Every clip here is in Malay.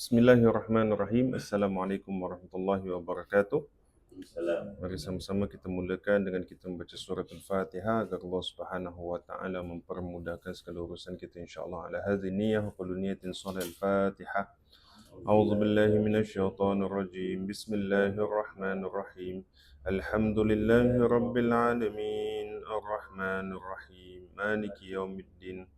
Bismillahirrahmanirrahim. Assalamualaikum warahmatullahi wabarakatuh. Mari sama-sama kita mulakan dengan kita membaca surah Al-Fatihah agar Allah Subhanahu wa taala mempermudahkan segala urusan kita insya-Allah. Ala hadhihi niyyah wa kullu niyatin salih Al-Fatihah. A'udzu billahi minasyaitonir rajim. Bismillahirrahmanirrahim. Alhamdulillahi rabbil alamin. Arrahmanir rahim. Maliki yaumiddin.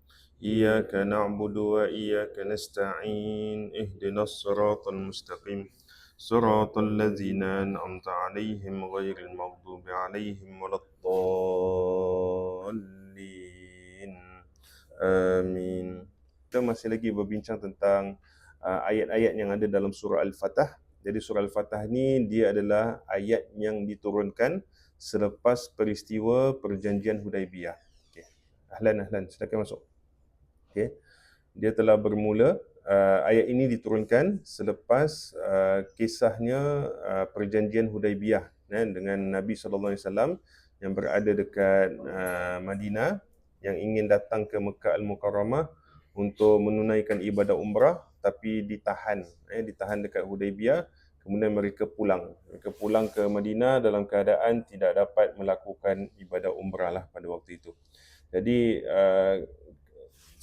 Iyyaka na'budu wa iyyaka nasta'in. Ihdinas siratal mustaqim. Siratal ladzina an'amta 'alaihim ghairil maghdubi 'alaihim waladdallin. Amin. Kita masih lagi berbincang tentang ayat-ayat yang ada dalam surah Al-Fatah. Jadi surah Al-Fatah ni dia adalah ayat yang diturunkan selepas peristiwa perjanjian Hudaibiyah. Okay. Ahlan, silakan masuk. Okay. Dia telah bermula, ayat ini diturunkan selepas kisahnya perjanjian Hudaibiyah dengan Nabi SAW yang berada dekat Madinah, yang ingin datang ke Mekah Al-Mukarramah untuk menunaikan ibadah umrah, tapi ditahan dekat Hudaibiyah. Kemudian mereka pulang ke Madinah dalam keadaan tidak dapat melakukan ibadah umrah lah pada waktu itu. Jadi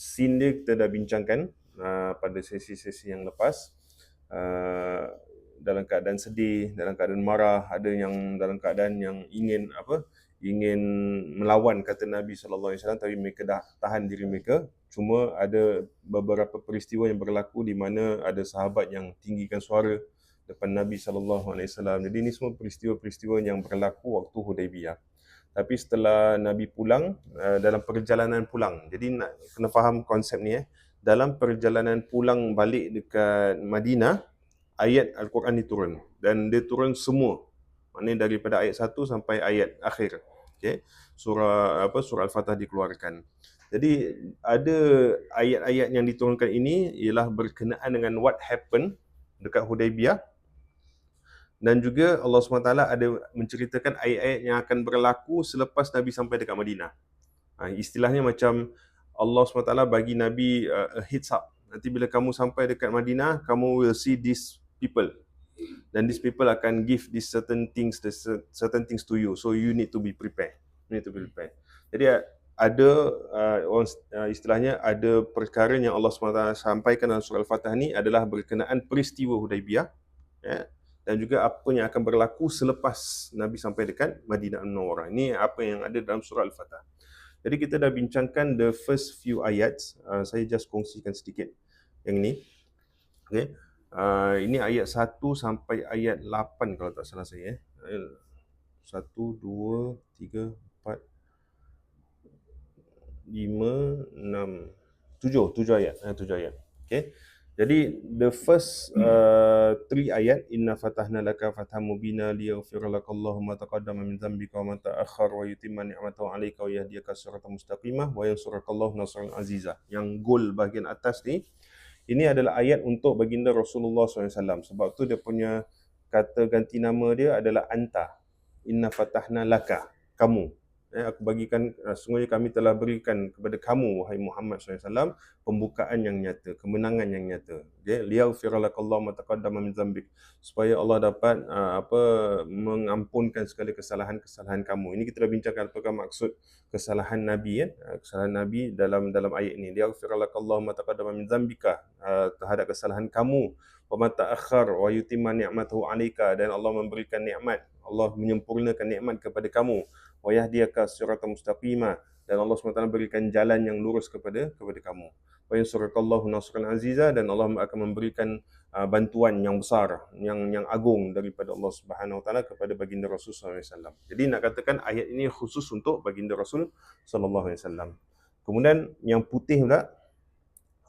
scene dia kita dah bincangkan pada sesi-sesi yang lepas. Dalam keadaan sedih, dalam keadaan marah, ada yang dalam keadaan yang ingin melawan kata Nabi SAW, tapi mereka dah tahan diri mereka. Cuma ada beberapa peristiwa yang berlaku di mana ada sahabat yang tinggikan suara depan Nabi SAW. Jadi ini semua peristiwa-peristiwa yang berlaku waktu Hudaibiyah. Tapi setelah Nabi pulang, dalam perjalanan pulang, jadi nak kena faham konsep ni dalam perjalanan pulang balik dekat Madinah, ayat Al-Quran ni turun, dan dia turun semua, maknanya daripada ayat 1 sampai ayat akhir. Okay. Surah Al-Fatah dikeluarkan. Jadi ada ayat-ayat yang diturunkan ini ialah berkenaan dengan what happened dekat Hudaibiyah. Dan juga Allah SWT ada menceritakan ayat-ayat yang akan berlaku selepas Nabi sampai dekat Madinah. Istilahnya macam Allah SWT bagi Nabi a heads up. Nanti bila kamu sampai dekat Madinah, kamu will see these people. Dan these people akan give these certain things to you. So you need to be prepared. Jadi ada istilahnya ada perkara yang Allah SWT sampaikan dalam surah Al-Fatah ni adalah berkenaan peristiwa Hudaibiyah. Dan juga apa yang akan berlaku selepas Nabi sampai dekat Madinah An-Nawwarah. Ini apa yang ada dalam surah Al-Fatah. Jadi kita dah bincangkan the first few ayats. Saya just kongsikan sedikit yang ini. Okay. Ini ayat 1 sampai ayat 8 kalau tak salah saya. 1, 2, 3, 4, 5, 6, 7 ayat. 7 ayat. Okay. Jadi the first 3 ayat, inna fatahna laka fatham mubina liyaghfira lakallahu ma taqaddama min dhanbika wa ma ta'akhkhar wa yutimma ni'matahu 'alaika wa yahdiyaka siratan mustaqimah wa yansurakallahu nasran azizah. Yang goal bahagian atas ni, ini adalah ayat untuk baginda Rasulullah SAW. Sebab tu dia punya kata ganti nama dia adalah anta. Inna fatahna laka, kamu. Aku bagikan, sungguhnya kami telah berikan kepada kamu, wahai Muhammad SAW, pembukaan yang nyata, kemenangan yang nyata. Okay? Liyaghfira lakallahu ma taqaddama min dzambik, supaya Allah dapat mengampunkan segala kesalahan-kesalahan kamu. Ini kita dah bincangkan apakah maksud kesalahan Nabi, kesalahan Nabi dalam ayat ini. Liyaghfira lakallahu ma taqaddama min dzambika, terhadap kesalahan kamu, wa ma ta'akhkhar wa yutimma ni'matahu 'alaika, dan Allah memberikan nikmat, Allah menyempurnakan nikmat kepada kamu, wa yahdiyaka siratan mustaqimah, dan Allah SWT berikan jalan yang lurus kepada kamu, wa yansurakallahu nasran azizah, dan Allah akan memberikan bantuan yang besar, yang agung daripada Allah Subhanahu Wa Taala kepada baginda Rasul SAW. Jadi nak katakan ayat ini khusus untuk baginda Rasul SAW. Kemudian yang putih pula,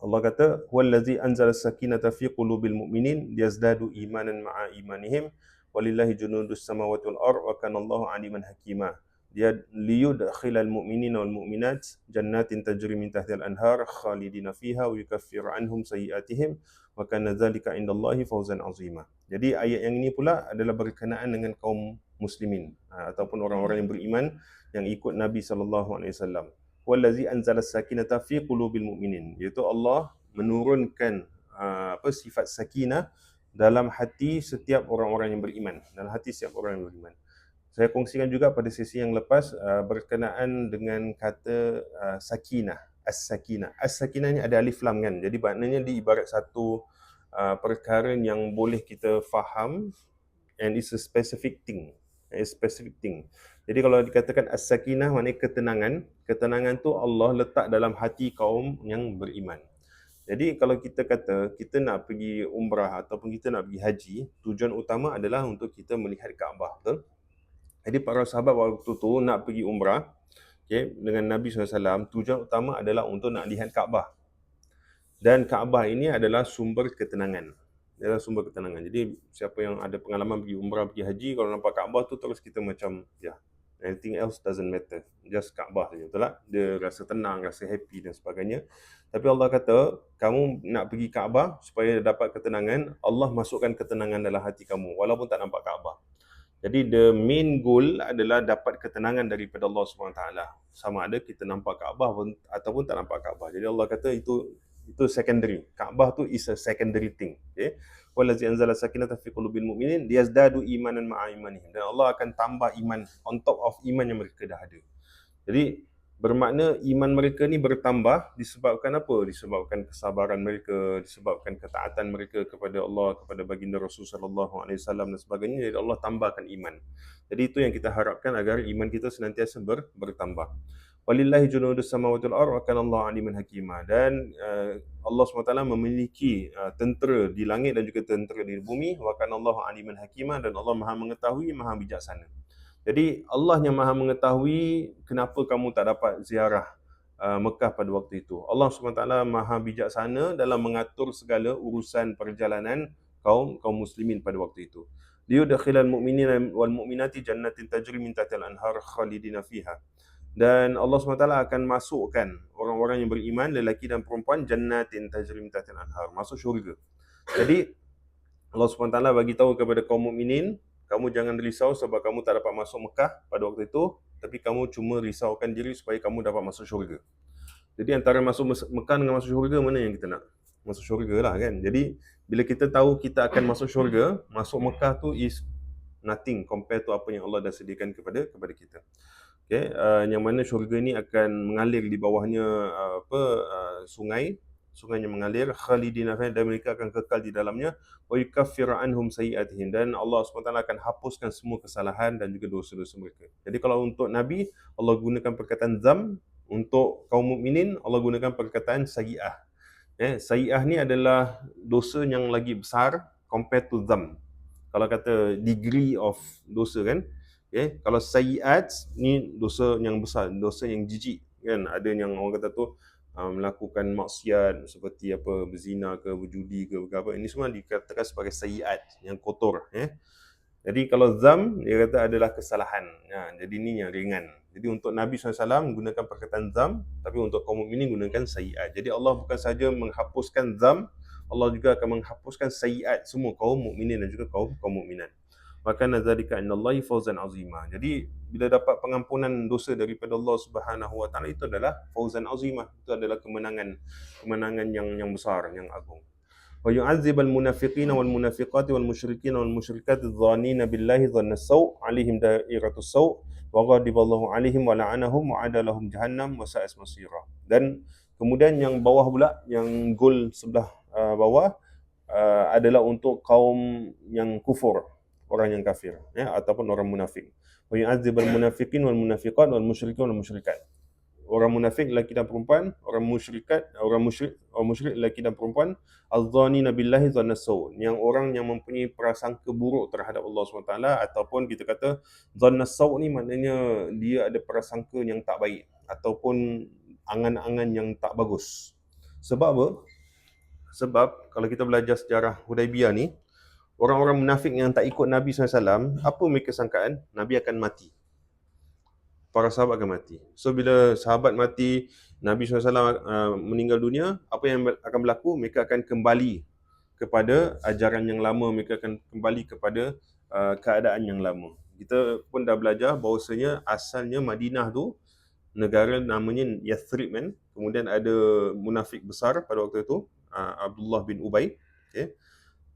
Allah kata, huwallazi anzala sakinata fi qulubil mu'minin liyazdadu imanan ma'a imanihim walillahi junudus samawati wal ardh wa kana Allahu 'aliman hakima. Dia liyudkhilal mu'minina wal mu'minat jannatin tajri min tahtiha al-anhar khalidina fiha wa yukaffir anhum sayiatihim wa kana dzalika 'indallahi fawzan 'azima. Jadi ayat yang ini pula adalah berkenaan dengan kaum muslimin, ataupun orang-orang yang beriman yang ikut Nabi SAW. Wallazi anzala sakinata fi qulubil mu'minin, iaitu Allah menurunkan sifat sakinah dalam hati setiap orang-orang yang beriman, dalam hati setiap orang yang beriman. Saya kongsikan juga pada sesi yang lepas berkenaan dengan kata sakinah, as-sakinah. As-sakinah ni ada alif lam kan. Jadi maknanya dia ibarat satu perkara yang boleh kita faham, and it's a specific thing. It's a specific thing. Jadi kalau dikatakan as-sakinah maknanya ketenangan. Ketenangan tu Allah letak dalam hati kaum yang beriman. Jadi kalau kita kata kita nak pergi umrah ataupun kita nak pergi haji, tujuan utama adalah untuk kita melihat Kaabah, betul? Jadi para sahabat waktu tu nak pergi umrah, okay, dengan Nabi SAW, tujuan utama adalah untuk nak lihat Kaabah. Dan Kaabah ini adalah sumber ketenangan. Dia adalah sumber ketenangan. Jadi siapa yang ada pengalaman pergi umrah, pergi haji, kalau nampak Kaabah tu terus kita macam, ya, anything else doesn't matter. Just Kaabah saja, betul tak? Dia rasa tenang, rasa happy dan sebagainya. Tapi Allah kata, kamu nak pergi Kaabah supaya dapat ketenangan, Allah masukkan ketenangan dalam hati kamu, walaupun tak nampak Kaabah. Jadi the main goal adalah dapat ketenangan daripada Allah SWT. Sama ada kita nampak Kaabah ataupun tak nampak Kaabah. Jadi Allah kata itu secondary. Kaabah tu is a secondary thing. Okay? Wallazi anzala sakinata fi qulubil mu'minin liyazdadu imanan ma'a imanihim. Dan Allah akan tambah iman on top of iman yang mereka dah ada. Jadi bermakna iman mereka ni bertambah disebabkan apa? Disebabkan kesabaran mereka, disebabkan ketaatan mereka kepada Allah, kepada baginda Rasul sallallahu alaihi wasallam dan sebagainya. Jadi Allah tambahkan iman. Jadi itu yang kita harapkan agar iman kita senantiasa bertambah. Walillahi junudus samawati wal ardh wa kana Allahu aliman hakima. Dan Allah SWT memiliki tentera di langit dan juga tentera di bumi. Wa kana Allahu aliman hakima, dan Allah Maha mengetahui, Maha bijaksana. Jadi Allah yang Maha mengetahui kenapa kamu tak dapat ziarah Mekah pada waktu itu. Allah SWT Maha bijaksana dalam mengatur segala urusan perjalanan kaum muslimin pada waktu itu. Liyudkhilal mu'minina wal mu'minati jannatin tajri min tahtiha al-anhar khalidina fiha. Dan Allah SWT akan masukkan orang-orang yang beriman, lelaki dan perempuan, jannatin tajri min tahtiha al-anhar, masuk syurga. Jadi Allah SWT bagi tahu kepada kaum mukminin, kamu jangan risau sebab kamu tak dapat masuk Mekah pada waktu itu, tapi kamu cuma risaukan diri supaya kamu dapat masuk syurga. Jadi antara masuk Mekah dengan masuk syurga, mana yang kita nak? Masuk syurga lah kan. Jadi bila kita tahu kita akan masuk syurga, masuk Mekah tu is nothing compare to apa yang Allah dah sediakan kepada kita. Okay, yang mana syurga ni akan mengalir di bawahnya sungai yang mengalir, khalidina fiha, dan mereka akan kekal di dalamnya, wa yukaffiru anhum sayiatihim, dan Allah SWT akan hapuskan semua kesalahan dan juga dosa-dosa mereka. Jadi kalau untuk Nabi, Allah gunakan perkataan zam, untuk kaum mukminin Allah gunakan perkataan sayiah. Sayiah ni adalah dosa yang lagi besar compared to zam. Kalau kata degree of dosa kan, kalau sayiat ni dosa yang besar, dosa yang jijik kan. Ada yang orang kata tu melakukan maksiat seperti apa, berzina ke, berjudi ke, apa, ini semua dikatakan sebagai sayiat yang kotor. Jadi kalau zam, dia kata adalah kesalahan. Jadi ini yang ringan. Jadi untuk Nabi SAW gunakan perkataan zam, tapi untuk kaum mukminin gunakan sayiat. Jadi Allah bukan saja menghapuskan zam, Allah juga akan menghapuskan sayiat semua kaum mukminin dan juga kaum mukminat. Maka nazalika innallahi fawzan azima. Jadi bila dapat pengampunan dosa daripada Allah Subhanahu wa taala, itu adalah fawzan azimah. Itu adalah kemenangan yang besar, yang agung. Wa yu'adzibal munafiqina wal munafiqati wal musyrikina wal musyrikati adh-dhanina billahi dhanna as-saw' 'alaihim da'iratus saw' wa ghadiballahu 'alaihim wa la'anahum wa 'adalahum jahannam wa sa'at masira. Dan kemudian yang bawah pula, yang goal sebelah bawah adalah untuk kaum yang kufur, orang yang kafir, ataupun orang munafik. Wa yu'adzibal munafiqin wal munafiqat wal musyrikin wal musyrikat. Orang munafik lelaki dan perempuan, orang musyrik lelaki dan perempuan, az-dhanina billahi dhanna as-saw', yang orang yang mempunyai prasangka buruk terhadap Allah SWT, ataupun kita kata dhanna as-saw' ni maknanya dia ada prasangka yang tak baik ataupun angan-angan yang tak bagus. Sebab apa? Sebab kalau kita belajar sejarah Hudaibiyah ni, orang-orang munafik yang tak ikut Nabi SAW, apa mereka sangkaan? Nabi akan mati. Para sahabat akan mati. So bila sahabat mati, Nabi SAW meninggal dunia, apa yang akan berlaku? Mereka akan kembali kepada ajaran yang lama, mereka akan kembali kepada keadaan yang lama. Kita pun dah belajar bahawasanya asalnya Madinah tu, negara namanya Yathrib kan. Kemudian ada munafik besar pada waktu itu, Abdullah bin Ubay. Okay.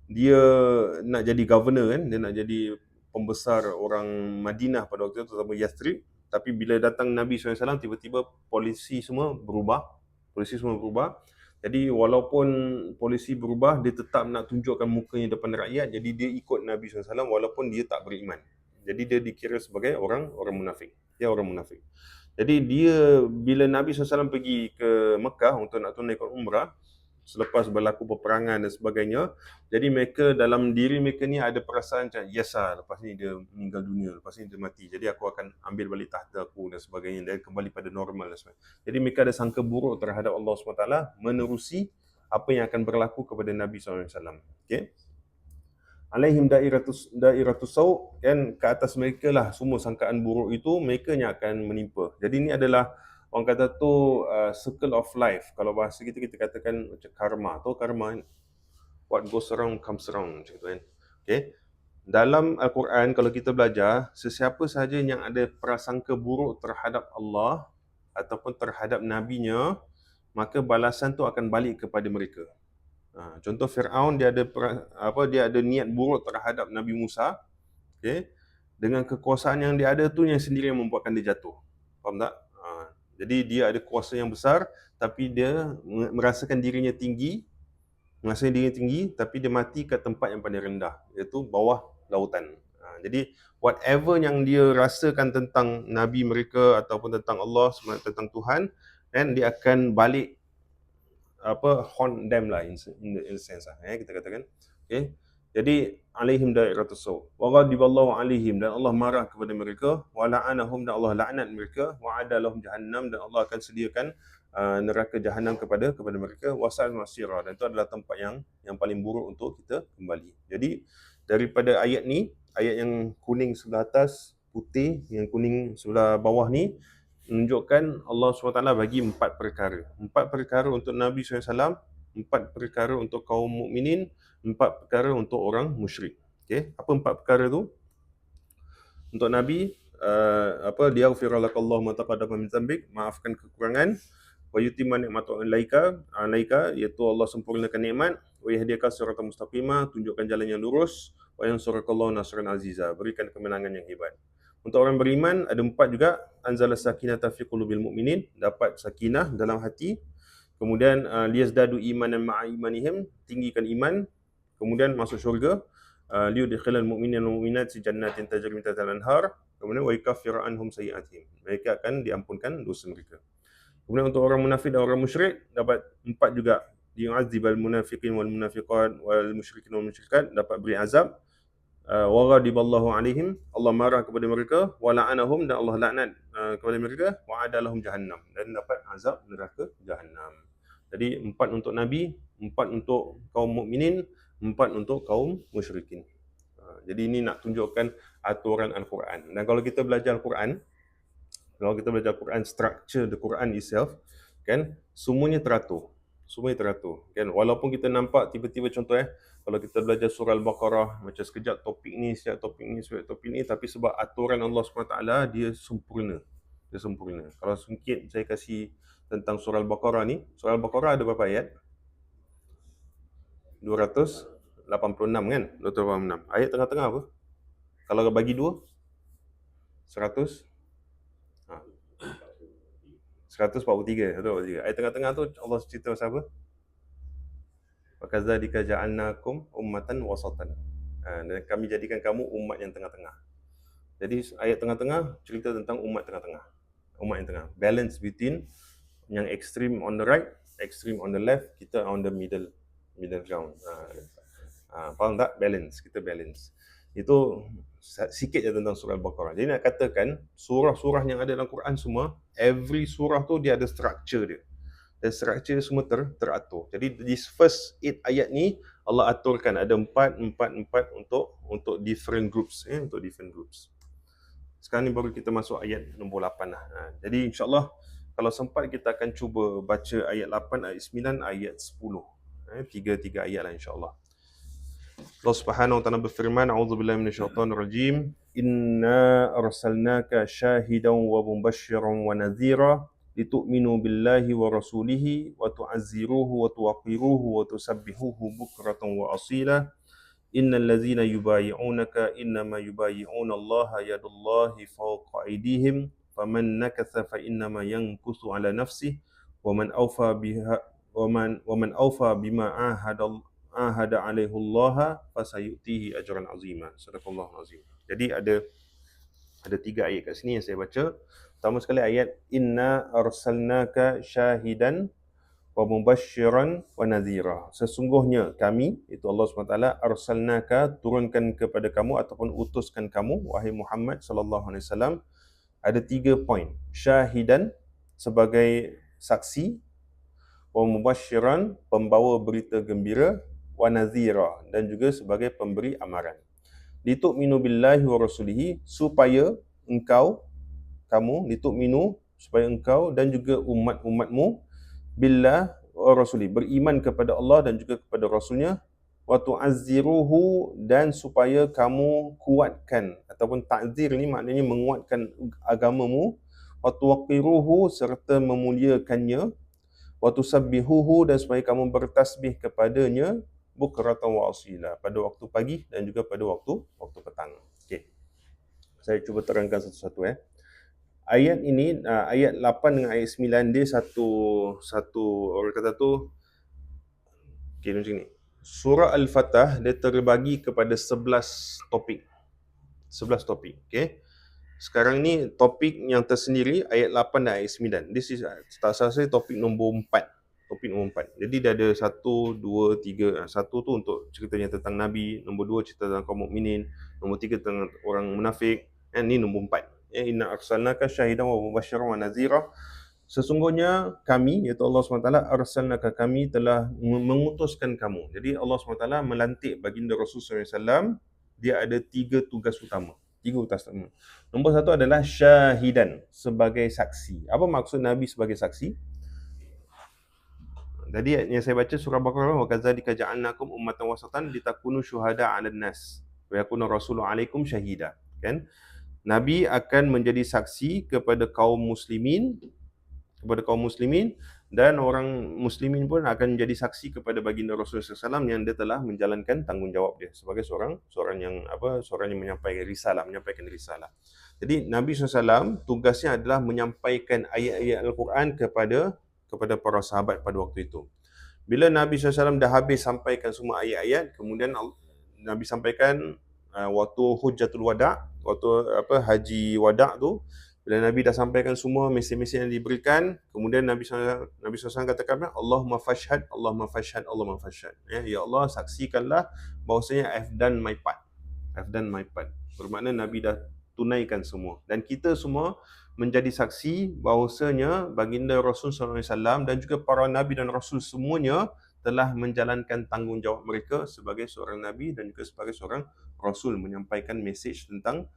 Dia nak jadi governor kan, dia nak jadi pembesar orang Madinah pada waktu itu, terutama Yathrib. Tapi bila datang Nabi SAW, tiba-tiba polisi semua berubah. Jadi walaupun polisi berubah, dia tetap nak tunjukkan mukanya depan rakyat. Jadi dia ikut Nabi SAW walaupun dia tak beriman. Jadi dia dikira sebagai orang munafik. Dia orang munafik. Jadi dia, bila Nabi SAW pergi ke Mekah untuk nak tunaikan umrah, selepas berlaku peperangan dan sebagainya, jadi mereka, dalam diri mereka ni ada perasaan macam, yes lah, lepas ni dia meninggal dunia, lepas ni dia mati, jadi aku akan ambil balik tahta aku dan sebagainya, dan kembali pada normal dan sebagainya. Jadi mereka ada sangka buruk terhadap Allah SWT, menerusi apa yang akan berlaku kepada Nabi SAW. Okay? Alaihim dairatus sau', kan, ke atas mereka lah semua sangkaan buruk itu, mereka yang akan menimpa. Jadi ini adalah, orang kata tu circle of life. Kalau bahasa kita katakan macam karma. Tahu karma kan? What goes around comes around, macam tu kan. Okay. Dalam Al-Quran, kalau kita belajar, sesiapa sahaja yang ada prasangka buruk terhadap Allah ataupun terhadap Nabi-Nya, maka balasan tu akan balik kepada mereka. Contoh Fir'aun, dia ada niat buruk terhadap Nabi Musa. Okay. Dengan kekuasaan yang dia ada tu, yang sendiri yang membuatkan dia jatuh. Faham tak? Jadi dia ada kuasa yang besar, tapi dia merasakan dirinya tinggi, tapi dia mati ke tempat yang paling rendah, iaitu bawah lautan. Jadi whatever yang dia rasakan tentang Nabi mereka ataupun tentang Allah, tentang Tuhan, dan dia akan balik haunt them lah, in the sense lah, kita katakan. Okay. Jadi alaihim dairatus sau', wa ghadiballahu alaihim, dan Allah marah kepada mereka, wa la'anahum, dan Allah laknat mereka, wa adalahum jahannam, dan Allah akan sediakan neraka jahanam kepada mereka, wa sa'al masira, dan itu adalah tempat yang paling buruk untuk kita kembali. Jadi daripada ayat ni, ayat yang kuning sebelah atas, putih yang kuning sebelah bawah ni, menunjukkan Allah SWT bagi 4 perkara. 4 perkara untuk Nabi SAW, 4 perkara untuk kaum mukminin, 4 perkara untuk orang musyrik. Okay. Apa 4 perkara tu? Untuk Nabi, liyaghfira lakallahu ma taqaddama min dzambik, maafkan kekurangan, wa yutimma ni'matahu alaika, iaitu Allah sempurnakan nikmat, wa yahdika siratan mustaqima, tunjukkan jalan yang lurus, wa yansurakallahu nasran aziza, berikan kemenangan yang hebat. Untuk orang beriman ada 4 juga, anzala sakinata fi qulubil mu'minin, dapat sakinah dalam hati. Kemudian liyazdadu imanan ma'a imanihim, tinggikan iman. Kemudian masuk syurga, liyudkhilal mu'minina wal mu'minat fi jannatin tajri min tahtiha al-anhar. Kemudian wa yukaffiru anhum sayyi'atihim, mereka akan diampunkan dosa mereka. Kemudian untuk orang munafik dan orang musyrik dapat 4 juga, liyu'adzibal munafiqin wal munafiqat wal musyrikin wal musyrikat, dapat beri azab. Wa ghadiballahu alaihim, Allah marah kepada mereka, wa la'anahum, dan Allah laknat kepada mereka, wa adalahum jahannam, dan dapat azab neraka jahannam. Jadi 4 untuk Nabi, 4 untuk kaum mukminin, 4 untuk kaum musyrikin. Jadi ini nak tunjukkan aturan Al-Quran. Dan kalau kita belajar Al-Quran, structure the Quran itself, kan, semuanya teratur. Kan, walaupun kita nampak tiba-tiba, contoh kalau kita belajar surah Al-Baqarah, macam sekejap topik ni, tapi sebab aturan Allah SWT, dia sempurna. Kalau sedikit saya kasih tentang surah Al-Baqarah ni. Surah Al-Baqarah ada berapa ayat? 286 kan? 286. Ayat tengah-tengah apa? Kalau bagi 2, 100, 143. Ayat tengah-tengah tu Allah cerita pasal apa? Wa kadzalika ja'alnakum ummatan wasatan. Dan kami jadikan kamu umat yang tengah-tengah. Jadi ayat tengah-tengah cerita tentang umat tengah-tengah. Umat yang tengah. Balance between yang extreme on the right, extreme on the left, kita on the middle ground. Faham tak? Balance, kita balance. Itu sikit je tentang surah Al-Baqarah. Jadi nak katakan, surah-surah yang ada dalam Quran semua, every surah tu dia ada structure dia. Dan structure semua teratur. Jadi this first 8 ayat ni, Allah aturkan ada 4 untuk different groups. Untuk different groups. Sekarang ni baru kita masuk ayat nombor 8 lah. Jadi insyaAllah, kalau sempat kita akan cuba baca ayat 8, ayat 9, ayat 10. 3 ayat lah insyaAllah. Allah Subhanahu wa ta'ala berfirman, a'udzubillahi minasyaitonir rajim, inna arsalnaka syahidan wa mubasysyiran wa nadhira litu'minu billahi wa rasulihi wa tu'azziruhu wa tuwaqqiruhu wa tusabbihuhu bukratan wa asila. Innal ladzina yubayyi'unaka innama yubayyi'una Allah yadullahi fawqa aydihim faman nakatha fa innama yankusu ala nafsihi wa man awfa biha wa man awfa bima ahada alaihi Allah fasayutihi ajran azima. Sadaqallahu azim. Jadi ada 3 ayat kat sini yang saya baca. Pertama sekali ayat inna arsalnaka syahidan wa mubasyiran wa nadhira. Sesungguhnya kami, itu Allah SWT, arsalnaka, turunkan kepada kamu ataupun utuskan kamu wahai Muhammad sallallahu alaihi wasallam, ada 3 poin. Syahidan, sebagai saksi, wa mubasyiran, pembawa berita gembira, wa nadhira, dan juga sebagai pemberi amaran. Litu'minu billahi wa rasulihi, supaya engkau dan juga umat-umatmu billah wa rasuli, beriman kepada Allah dan juga kepada Rasulnya, wa tu'azziruhu, dan supaya kamu kuatkan, ataupun ta'zir ni maknanya menguatkan agamamu, wa tuwaqqiruhu, serta memuliakannya, wa tusabbihuhu, dan supaya kamu bertasbih kepadanya, bukratan wa asila, pada waktu pagi dan juga pada waktu petang. Okey. Saya cuba terangkan satu-satu Ayat ini, ayat 8 dengan ayat 9 dia satu orang kata tu, okey macam ni. Surah Al-Fatah dia terbagi kepada 11 topik. 11 topik, okey. Sekarang ni topik yang tersendiri ayat 8 dan ayat 9. This is tak salah saya topik nombor 4. Topik nombor 4. Jadi dia ada 1, 2, 3. Satu tu untuk ceritanya tentang Nabi, nombor 2 cerita tentang kaum mukminin, nombor 3 tentang orang munafik, dan ni nombor 4. Inna arsalnaka syahidan wa mubasyiran wa nadhira. Sesungguhnya kami, iaitu Allah SWT, arsalnaka, kami telah mengutuskan kamu. Jadi Allah SWT melantik baginda Rasulullah SAW, dia ada 3 tugas utama. 3 tugas utama. Nombor 1 adalah syahidan, sebagai saksi. Apa maksud Nabi sebagai saksi? Tadi yang saya baca surah Baqarah, wa kadzalika ja'alnakum ummatan wasatan litakunu syuhada 'alan nas wa yakuna rasulu 'alaikum syahida. Kan? Nabi akan menjadi saksi kepada kaum muslimin, dan orang muslimin pun akan menjadi saksi kepada baginda Rasulullah SAW yang dia telah menjalankan tanggungjawab dia sebagai seorang yang menyampaikan risalah. Jadi Nabi SAW tugasnya adalah menyampaikan ayat-ayat Al-Quran kepada para sahabat pada waktu itu. Bila Nabi SAW dah habis sampaikan semua ayat-ayat, kemudian Nabi sampaikan waktu Hujjatul Wada', waktu haji wada' tu, bila Nabi dah sampaikan semua mesej-mesej yang diberikan, kemudian Nabi SAW katakan, Allahumma fashhad, Allahumma fashhad, Allahumma fashhad. Ya Allah, saksikanlah bahawasanya I've done my part. Bermakna Nabi dah tunaikan semua. Dan kita semua menjadi saksi bahawasanya baginda Rasul SAW dan juga para Nabi dan Rasul semuanya telah menjalankan tanggungjawab mereka sebagai seorang Nabi dan juga sebagai seorang Rasul, menyampaikan mesej tentang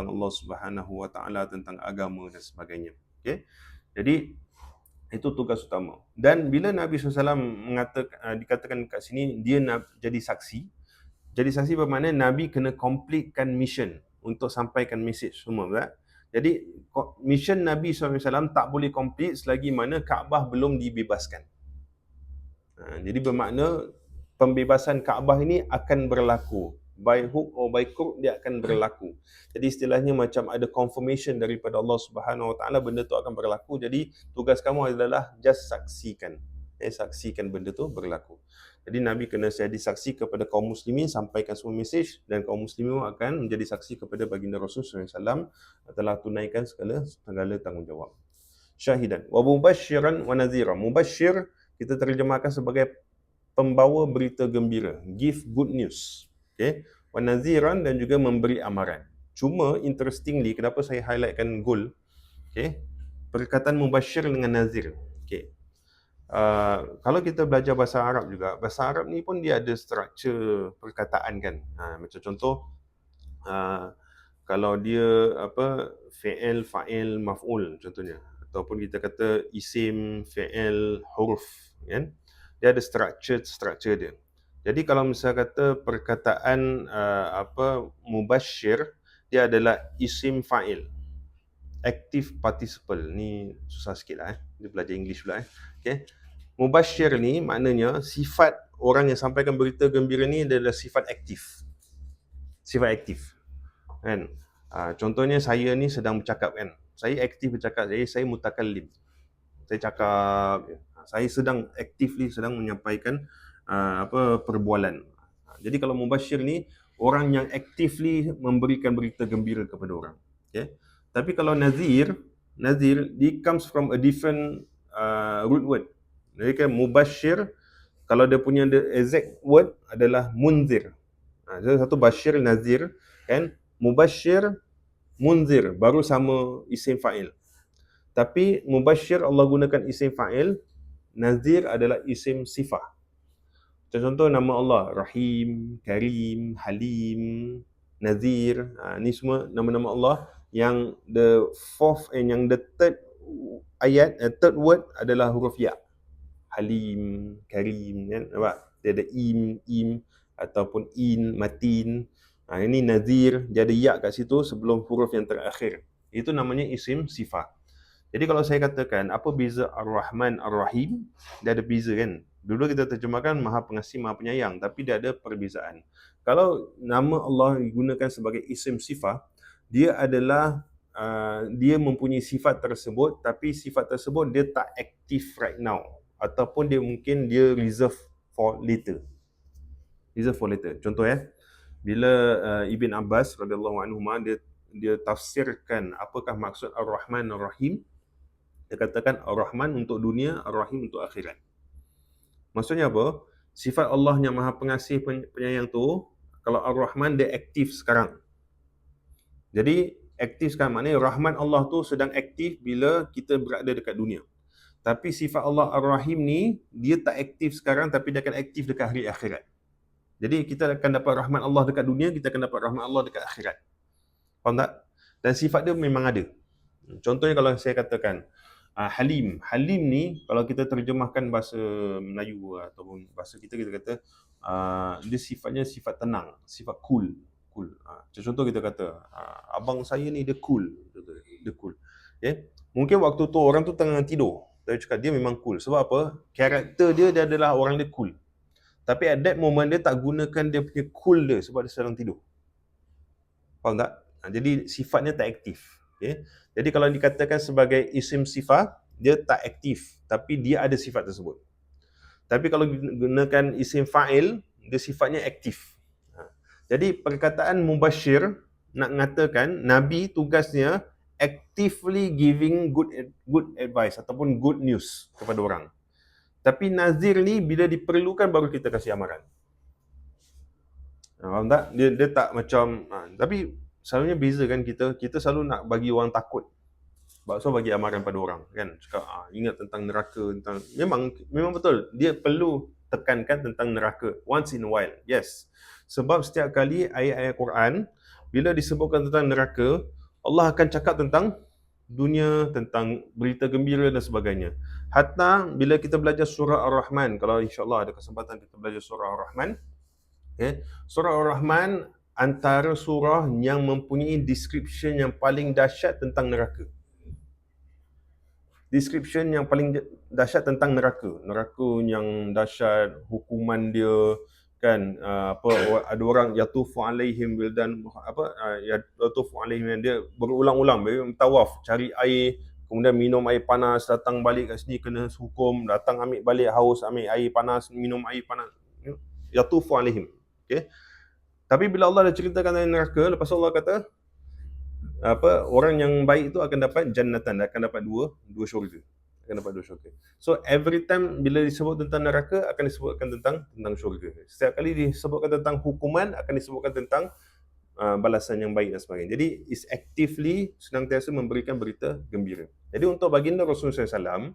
Allah Subhanahu Wa Taala, tentang agama dan sebagainya. Okay? Jadi itu tugas utama. Dan bila Nabi SAW dikatakan kat sini dia nak jadi saksi. Jadi saksi bermakna Nabi kena completekan mission untuk sampaikan mesej semua, tak? Jadi mission Nabi SAW tak boleh complete selagi mana Kaabah belum dibebaskan. Jadi bermakna pembebasan Kaabah ini akan berlaku. By hook or by crook dia akan berlaku. Jadi istilahnya macam ada confirmation daripada Allah Subhanahu Wa Taala benda tu akan berlaku. Jadi tugas kamu adalah just saksikan. Saksikan benda tu berlaku. Jadi Nabi kena jadi saksi kepada kaum muslimin, sampaikan semua mesej, dan kaum muslimin akan menjadi saksi kepada baginda Rasul SAW telah tunaikan segala tanggungjawab. Syahidan wa mubasyiran wa nadhira. Mubasyir kita terjemahkan sebagai pembawa berita gembira, give good news. Okay. Wa nadhiran, dan juga memberi amaran. Cuma interestingly, kenapa saya highlightkan goal? Okay. Perkataan mubasyir dengan nazir. Okay. Kalau kita belajar bahasa Arab juga, bahasa Arab ni pun dia ada struktur perkataan kan. Macam contoh, kalau dia fi'il, fa'il, maf'ul contohnya, ataupun kita kata isim, fi'il, huruf kan. Dia ada struktur dia. Jadi kalau misalnya kata perkataan mubasyir, dia adalah isim fa'il. active participle. Ni susah sikit lah dia belajar English pula Okay. Mubashir ni maknanya sifat orang yang sampaikan berita gembira ni adalah sifat aktif. Sifat aktif. Kan? Contohnya saya ni sedang bercakap kan. Saya aktif bercakap, saya mutakallim. Saya cakap, saya sedang actively sedang menyampaikan perbualan. Jadi kalau mubashir ni orang yang actively memberikan berita gembira kepada orang. Okay. Tapi kalau nazir it comes from a different root word. Jadi kan mubashir, kalau dia punya the exact word adalah munzir. Jadi satu bashir, nazir, kan? Mubashir, munzir, baru sama isim fa'il. Tapi mubashir Allah gunakan isim fa'il, nazir adalah isim sifah. Contoh nama Allah, Rahim, Karim, Halim, Nazir, ni semua nama-nama Allah yang the fourth yang the third ayat, third word adalah huruf ya. Halim, Karim, kan? Nampak? Dia ada im ataupun in, matin. Ini Nazir, dia ada ya kat situ sebelum huruf yang terakhir. Itu namanya isim sifat. Jadi kalau saya katakan apa beza Ar-Rahman Ar-Rahim, dia ada beza kan. Dulu kita terjemahkan Maha Pengasih Maha Penyayang, tapi dia ada perbezaan. Kalau nama Allah digunakan sebagai isim sifat, dia adalah dia mempunyai sifat tersebut, tapi sifat tersebut dia tak aktif right now, ataupun dia mungkin dia reserve for later. Contoh bila Ibn Abbas radhiyallahu anhu dia tafsirkan apakah maksud Ar-Rahman Ar-Rahim, dia katakan Ar-Rahman untuk dunia, Ar-Rahim untuk akhirat. Maksudnya apa? Sifat Allah yang Maha Pengasih Penyayang tu, kalau Ar-Rahman dia aktif sekarang. Jadi aktif sekarang maknanya Rahman Allah tu sedang aktif bila kita berada dekat dunia. Tapi sifat Allah Ar-Rahim ni dia tak aktif sekarang, tapi dia akan aktif dekat hari akhirat. Jadi kita akan dapat rahmat Allah dekat dunia, kita akan dapat rahmat Allah dekat akhirat. Faham tak? Dan sifat dia memang ada. Contohnya kalau saya katakan Halim. Halim ni kalau kita terjemahkan bahasa Melayu ataupun bahasa kita kata dia sifatnya sifat tenang, sifat cool. Contoh kita kata abang saya ni dia cool. Dia cool. Okay? Mungkin waktu tu orang tu tengah tidur. Saya cakap dia memang cool. Sebab apa? Karakter dia adalah orang dia cool. Tapi at that moment dia tak gunakan dia punya cool dia sebab dia sedang tidur. Faham tak? Jadi sifatnya tak aktif. Okay? Jadi kalau dikatakan sebagai isim sifat, dia tak aktif, tapi dia ada sifat tersebut. Tapi kalau gunakan isim fa'il, dia sifatnya aktif. Jadi perkataan mubashir nak mengatakan Nabi tugasnya actively giving good advice ataupun good news kepada orang. Tapi nazir ni bila diperlukan baru kita kasih amaran. Faham tak? Dia tak macam tapi selalunya beza kan, kita selalu nak bagi orang takut. So bagi amaran pada orang kan, cakap ingat tentang neraka, tentang memang betul dia perlu tekankan tentang neraka once in a while. Yes. Sebab setiap kali ayat-ayat Quran bila disebutkan tentang neraka, Allah akan cakap tentang dunia, tentang berita gembira dan sebagainya. Hatta bila kita belajar surah Ar-Rahman, kalau insya-Allah ada kesempatan kita belajar surah Ar-Rahman, surah Ar-Rahman antara surah yang mempunyai description yang paling dahsyat tentang neraka. Description yang paling dahsyat tentang neraka yang dahsyat, hukuman dia kan, ada orang yatufu alaihim wildan yatufu alaihim, dia berulang-ulang tawaf cari air, kemudian minum air panas, datang balik kat sini kena hukum, datang ambil balik haus, ambil air panas, minum air panas, yatufu alaihim. Okay? Tapi bila Allah dah ceritakan tentang neraka, lepas Allah kata orang yang baik itu akan dapat jannatan, akan dapat dua syurga. So every time bila disebut tentang neraka akan disebutkan tentang syurga. Setiap kali disebutkan tentang hukuman akan disebutkan tentang balasan yang baik dan sebagainya. Jadi is actively senantiasa memberikan berita gembira. Jadi untuk baginda Rasulullah SAW,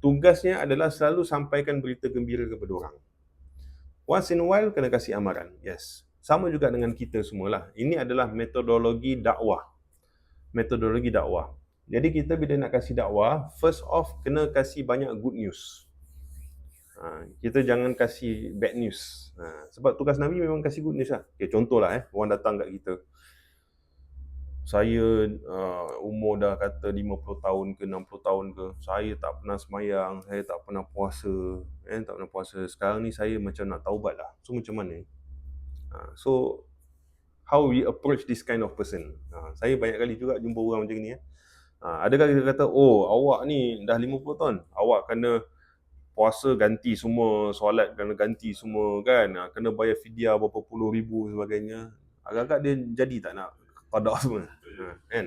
tugasnya adalah selalu sampaikan berita gembira kepada orang. Once in a while kena kasih amaran. Yes. Sama juga dengan kita semualah. Ini adalah metodologi dakwah. Jadi kita bila nak kasih dakwah, first off kena kasih banyak good news. Kita jangan kasih bad news. Sebab tugas Nabi memang kasih good news lah. Okay, contohlah orang datang kat kita. saya umur dah kata 50 tahun ke 60 tahun ke, saya tak pernah semayang, saya tak pernah puasa, tak pernah puasa. Sekarang ni saya macam nak taubat lah. So macam mana? So how we approach this kind of person? Saya banyak kali juga jumpa orang macam ni. Adakah kita kata, oh awak ni dah 50 tahun, awak kena puasa ganti semua, solat kena ganti semua kan, kena bayar fidyah berapa puluh ribu sebagainya. Agak-agak dia jadi tak nak qada semua, kan?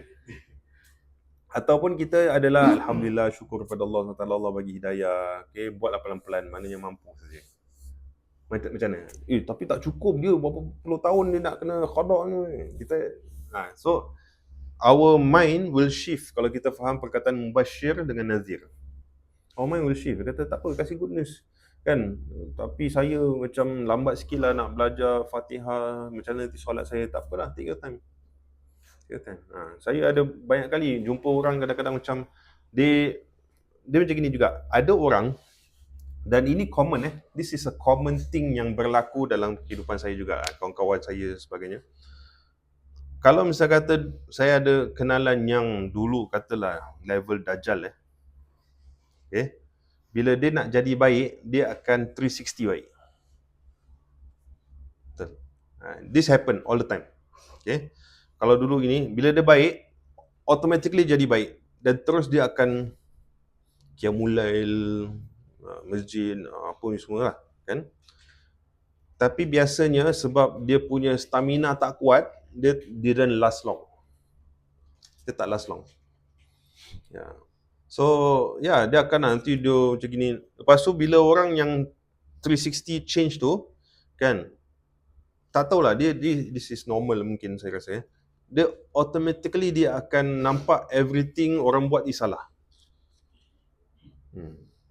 Ataupun kita adalah alhamdulillah, syukur kepada Allah SWT, Allah bagi hidayah, okay, buatlah pelan-pelan, maknanya mampu saja. Macam mana? Tapi tak cukup dia, berapa puluh tahun dia nak kena qada ni. Kita so our mind will shift kalau kita faham perkataan mubashir dengan nazir. Our mind will shift. Dia kata tak apa, kasih good news kan, tapi saya macam lambat sikit lah nak belajar Fatihah, macam mana nanti solat saya. Tak apalah, take your time. Saya ada banyak kali jumpa orang kadang-kadang macam dia macam gini juga. Ada orang, dan ini common, this is a common thing yang berlaku dalam kehidupan saya juga, kawan-kawan saya sebagainya. Kalau misal kata saya ada kenalan yang dulu katalah level Dajjal, okay, bila dia nak jadi baik, dia akan 360 baik. Betul. This happen all the time. Okay. Kalau dulu gini, bila dia baik, automatically jadi baik. Dan terus dia akan qiyamul lail, masjid, apa ni semua lah, kan. Tapi biasanya sebab dia punya stamina tak kuat, dia didn't last long. Dia tak last long. So, dia akan nanti dia macam gini. Lepas tu bila orang yang 360 change tu, kan, tak tahulah, dia this is normal mungkin saya rasa. Dia automatically dia akan nampak everything orang buat is salah.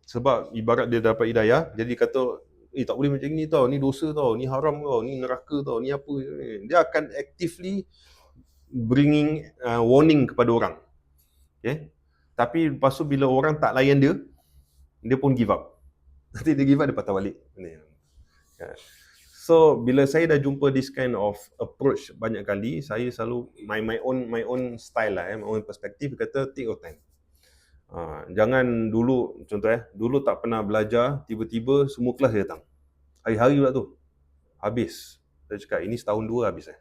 Sebab ibarat dia dapat hidayah, jadi kata, tak boleh macam ni tau, ni dosa tau, ni haram tau, ni neraka tau, ni apa. Dia akan actively bringing warning kepada orang. Okay? Tapi lepas tu bila orang tak layan dia, dia pun give up. Nanti dia give up, dia patah balik. So bila saya dah jumpa this kind of approach banyak kali, saya selalu my own style lah, my own perspective, kata take your time. Jangan dulu, contoh dulu tak pernah belajar, tiba-tiba semua kelas dia datang. Hari-hari pula tu habis. Saya cakap ini setahun dua habis.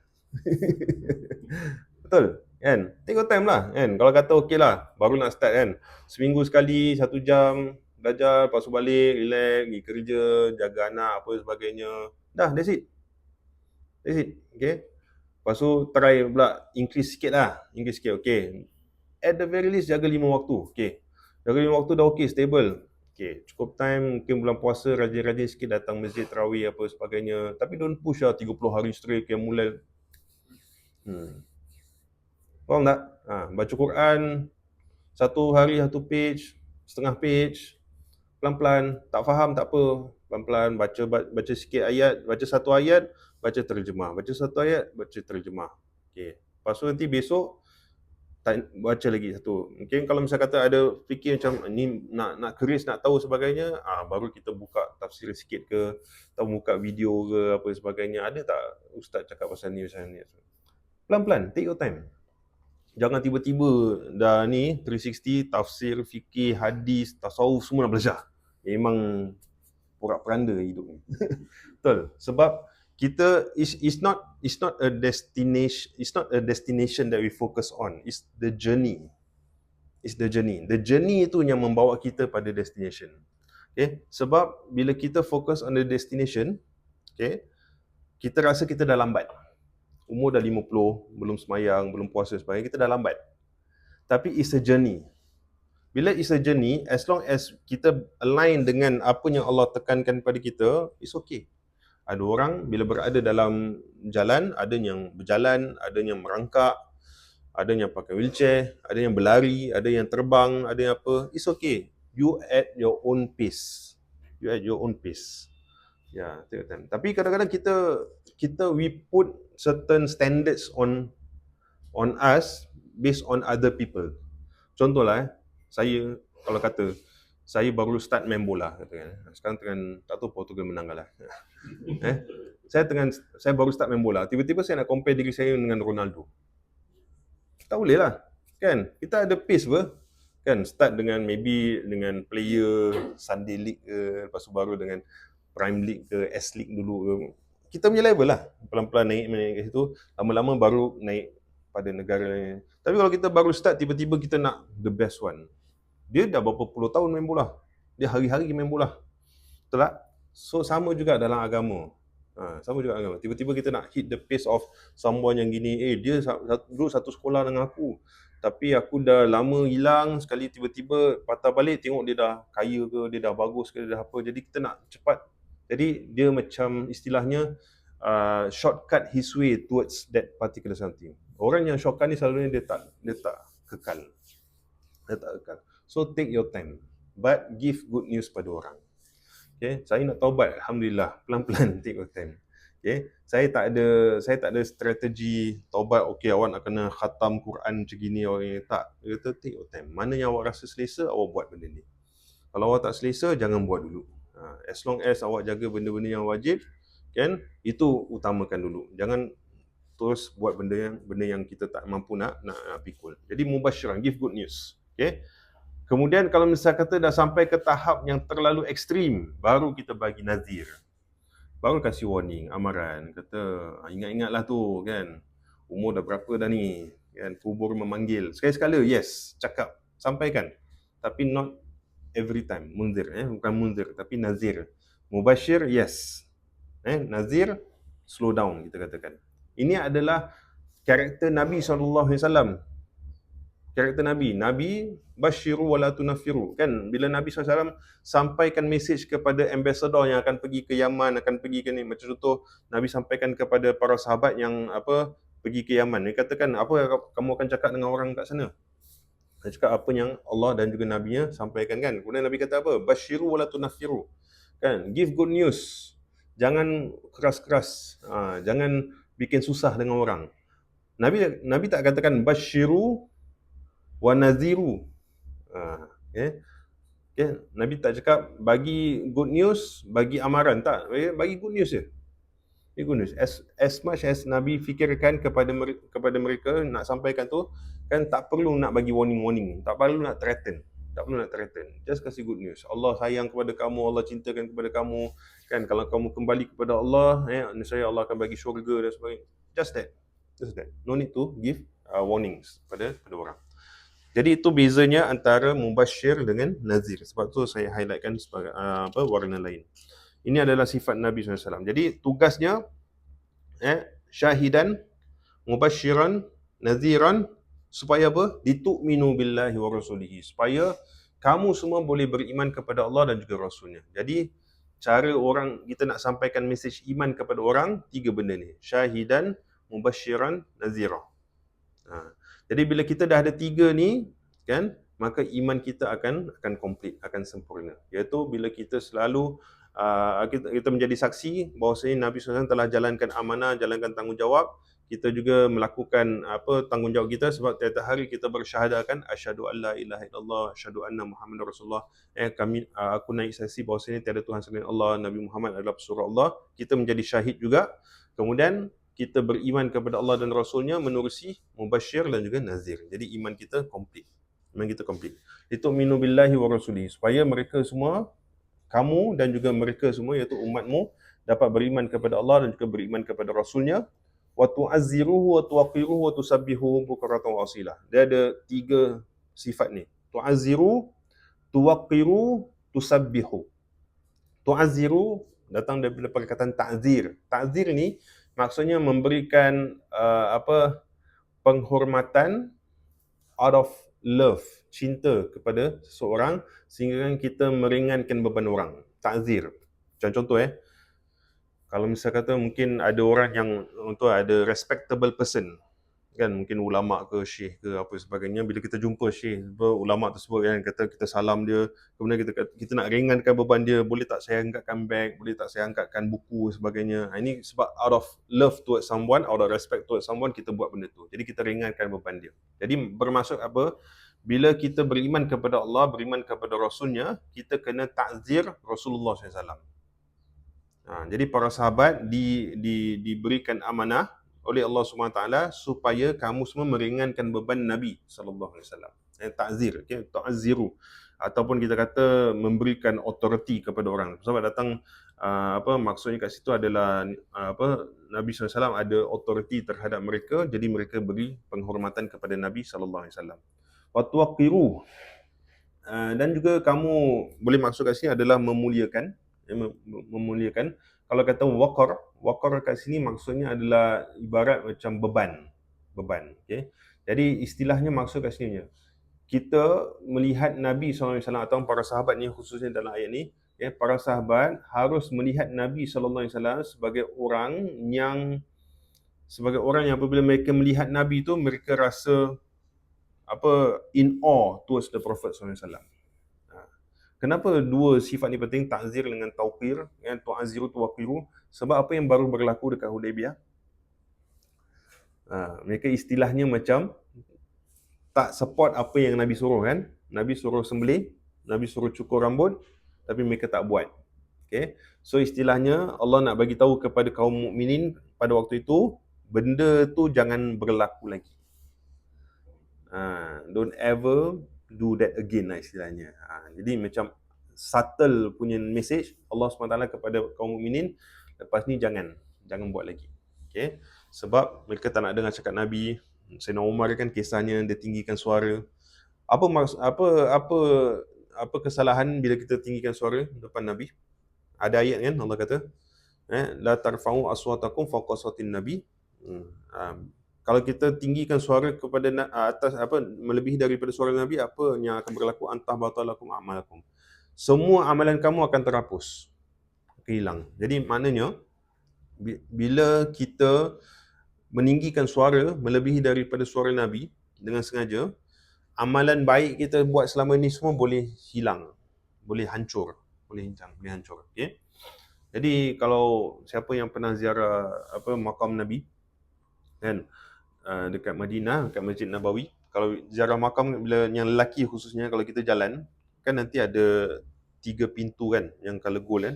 Betul kan? Take your time lah kan. Kalau kata okey lah, baru nak start kan, seminggu sekali 1 jam belajar, lepas tu balik, relax, pergi kerja, jaga anak, apa sebagainya. Dah, that's it. Okay. Lepas tu try pula increase sikit lah. Okay. At the very least jaga 5 waktu. Okay. Jaga 5 waktu dah okay, stable. Okay, cukup time, mungkin bulan puasa rajin-rajin sikit datang masjid, tarawih, apa sebagainya. Tapi don't push lah 30 hari straight yang mulai. Faham tak? Baca Quran, 1 hari 1 page, setengah page, pelan-pelan. Tak faham tak apa, pelan-pelan baca sikit ayat, baca 1 ayat, baca terjemah, baca 1 ayat, baca terjemah. Okay. Lepas tu nanti besok baca lagi 1. Mungkin kalau misal kata ada fikir macam ni nak keris, nak tahu sebagainya, baru kita buka tafsir sikit ke, atau buka video ke, apa sebagainya. Ada tak ustaz cakap pasal ni, pasal ni? Pelan-pelan, take your time. Jangan tiba-tiba dah ni 360, tafsir, fikir, hadis, tasawuf semua nak belajar. Memang porak-peranda hidup ni. Betul. Sebab kita is not a destination that we focus on. It's the journey. The journey itu yang membawa kita pada destination. Okay? Sebab bila kita fokus on the destination, okay, kita rasa kita dah lambat. Umur dah 50, belum semayang, belum puasa sebagainya, kita dah lambat. Tapi it's a journey. Bila it's a journey, as long as kita align dengan apa yang Allah tekankan pada kita, it's okay. Ada orang bila berada dalam jalan, ada yang berjalan, ada yang merangkak, ada yang pakai wheelchair, ada yang berlari, ada yang terbang, ada yang apa. It's okay. You at your own pace. Ya, tapi kadang-kadang kita we put certain standards on us based on other people. Contohlah, saya kalau kata saya baru start main bola, katakan. Sekarang tengah tak tahu Portugal menang kalah. Saya baru start main bola. Tiba-tiba saya nak compare diri saya dengan Ronaldo. Tak boleh lah. Kan? Kita ada pace apa? Kan? Start dengan maybe dengan player Sunday League ke, lepas tu baru dengan Prime League ke, S League dulu ke. Kita punya level lah. Pelan-pelan naik kat situ. Lama-lama baru naik pada negara lain. Tapi kalau kita baru start, tiba-tiba kita nak the best one. Dia dah berapa puluh tahun main bola. Dia hari-hari main bola. Betul tak? So, sama juga dalam agama. Sama juga agama. Tiba-tiba kita nak hit the pace of someone yang gini. Dia dulu satu sekolah dengan aku. Tapi aku dah lama hilang, sekali tiba-tiba patah balik, tengok dia dah kaya ke, dia dah bagus ke, dia dah apa. Jadi kita nak cepat. Jadi dia macam istilahnya shortcut his way towards that particular something. Orang yang shortcut ni selalunya dia tak kekal. Dia tak kekal. So take your time. But give good news pada orang. Okay, saya nak taubat, alhamdulillah, pelan-pelan take your time. Okay, saya tak ada strategi taubat. Okay, awak nak kena khatam Quran macam gini, orang tak. Dia kata take your time. Mana yang awak rasa selesa, awak buat benda ni. Kalau awak tak selesa, jangan buat dulu. As long as awak jaga benda-benda yang wajib, kan, itu utamakan dulu. Jangan terus buat benda yang kita tak mampu nak pikul. Jadi mubasyiran, give good news. Okay. Kemudian kalau misalnya kata dah sampai ke tahap yang terlalu ekstrim, baru kita bagi nazir. Baru kasih warning, amaran. Kata, ingat-ingatlah tu kan. Umur dah berapa dah ni. Kan, kubur memanggil. Sekali-sekala, yes, cakap. Sampaikan. Tapi not every time. Munzir. Bukan munzir, tapi nazir. Mubashir, yes. Nazir, slow down kita katakan. Ini adalah karakter Nabi SAW. Karakter Nabi basyiru wala tunafiru. Kan, bila Nabi SAW sampaikan mesej kepada ambassador yang akan pergi ke Yaman, akan pergi ke ni, macam contoh Nabi sampaikan kepada para sahabat yang pergi ke Yaman. Dia katakan, apa kamu akan cakap dengan orang kat sana? Dia cakap apa yang Allah dan juga Nabi-Nya sampaikan kan. Kemudian Nabi kata apa? Basyiru wala tunafiru. Kan, give good news. Jangan keras-keras. Jangan bikin susah dengan orang. Nabi tak katakan basyiru wa naziru. Okay. Nabi tak cakap bagi good news, bagi amaran, tak. Bagi good news je. Good news. As much as Nabi fikirkan kepada mereka nak sampaikan tu, kan, tak perlu nak bagi warning, tak perlu nak threaten. Just kasih good news. Allah sayang kepada kamu, Allah cintakan kepada kamu. Kan, kalau kamu kembali kepada Allah, nescaya Allah akan bagi syurga dan sebagainya. Just that. No need to give warnings pada orang. Jadi itu bezanya antara mubasyir dengan nazir. Sebab tu saya highlightkan sebagai warna lain. Ini adalah sifat Nabi SAW. Jadi tugasnya syahidan, mubasyiran, naziran, supaya apa? Litu'minu billahi wa rasulihi. Supaya kamu semua boleh beriman kepada Allah dan juga Rasulnya. Jadi cara orang kita nak sampaikan mesej iman kepada orang, 3 benda ni. Syahidan, mubasyiran, nazira. Jadi bila kita dah ada 3 ni, kan, maka iman kita akan komplit, akan sempurna. Iaitu bila kita selalu kita menjadi saksi bahawasanya Nabi SAW telah jalankan amanah, jalankan tanggungjawab. Kita juga melakukan tanggungjawab kita, sebab tiap hari kita bersyahadatkan asyhadu alla ilaha illallah, asyhadu anna Muhammadar Rasulullah. Aku naik saksi bahawasanya tiada Tuhan selain Allah, Nabi Muhammad adalah pesuruh Allah. Kita menjadi syahid juga. Kemudian kita beriman kepada Allah dan Rasulnya menerusi mubasyir dan juga nazir. Jadi iman kita komplit. Itu minu billahi wa rasulihi, supaya mereka semua, kamu dan juga mereka semua, iaitu umatmu, dapat beriman kepada Allah dan juga beriman kepada Rasulnya. Wa tu'azziruhu wa tuwaqiruhu wa tusabbihuhu bukratan wa asila. Dia ada 3 sifat ni. Tu'azziru, tuwaqiru, tusabbihu. Tu'azziru datang daripada perkataan ta'zir. Ta'zir ni maksudnya memberikan penghormatan out of love, cinta kepada seseorang, sehingga kita meringankan beban orang. Ta'zir. Contoh kalau misal kata mungkin ada orang yang untuk ada respectable person, kan, mungkin ulama ke syekh ke apa sebagainya, bila kita jumpa syekh ulama tersebut, kan, kata kita salam dia, kemudian kita nak ringankan beban dia, boleh tak saya angkatkan beg, boleh tak saya angkatkan buku sebagainya. Ini sebab out of love towards someone, out of respect towards someone, kita buat benda tu. Jadi kita ringankan beban dia. Jadi bermaksud apa? Bila kita beriman kepada Allah, beriman kepada Rasulnya, kita kena takzir Rasulullah SAW. Jadi para sahabat diberikan amanah, oleh Allah SWT supaya kamu semua meringankan beban Nabi sallallahu alaihi wasallam. Ta'zir, okey, ta'ziru, ataupun kita kata memberikan authority kepada orang. Sebab datang maksudnya kat situ adalah Nabi SAW ada authority terhadap mereka, jadi mereka beri penghormatan kepada Nabi sallallahu alaihi wasallam. Wa tuqiru, dan juga kamu boleh maksud kat sini adalah memuliakan, memuliakan. Kalau kata waqar kat sini maksudnya adalah ibarat macam beban, okey. Jadi istilahnya maksud kat sini, kita melihat Nabi SAW atau para sahabat ni, khususnya dalam ayat ni, para sahabat harus melihat Nabi SAW sebagai orang yang apabila mereka melihat Nabi tu, mereka rasa in awe towards the Prophet SAW. Kenapa dua sifat ni penting, ta'zir dengan tauqir, tu'aziru tuwaqiru? Sebab apa yang baru berlaku dekat Hudaybiyah? Mereka istilahnya macam tak support apa yang Nabi suruh kan. Nabi suruh sembelih, Nabi suruh cukur rambut, tapi mereka tak buat. Okay? So istilahnya Allah nak bagi tahu kepada kaum mukminin pada waktu itu, benda tu jangan berlaku lagi. Don't ever do that again lah istilahnya. Jadi macam subtle punya message Allah SWT kepada kaum mukminin, lepas ni jangan buat lagi. Okay? Sebab mereka tak nak dengar cakap Nabi. Sayyidina Umar kan kisahnya dia tinggikan suara. Apa kesalahan bila kita tinggikan suara depan Nabi? Ada ayat kan Allah kata, la tarfa'u aswatakum fawqa sautin nabi. Kalau kita tinggikan suara kepada atas melebihi daripada suara Nabi, apa yang akan berlaku? Antah batalakum a'malakum. Semua amalan kamu akan terhapus, hilang. Jadi maknanya bila kita meninggikan suara melebihi daripada suara Nabi dengan sengaja, amalan baik kita buat selama ni semua boleh hilang, boleh hancur, boleh hancur. Okey. Jadi kalau siapa yang pernah ziarah makam Nabi kan, dekat Madinah, dekat Masjid Nabawi, kalau ziarah makam, bila yang lelaki khususnya, kalau kita jalan kan nanti ada 3 pintu kan yang colour gold kan.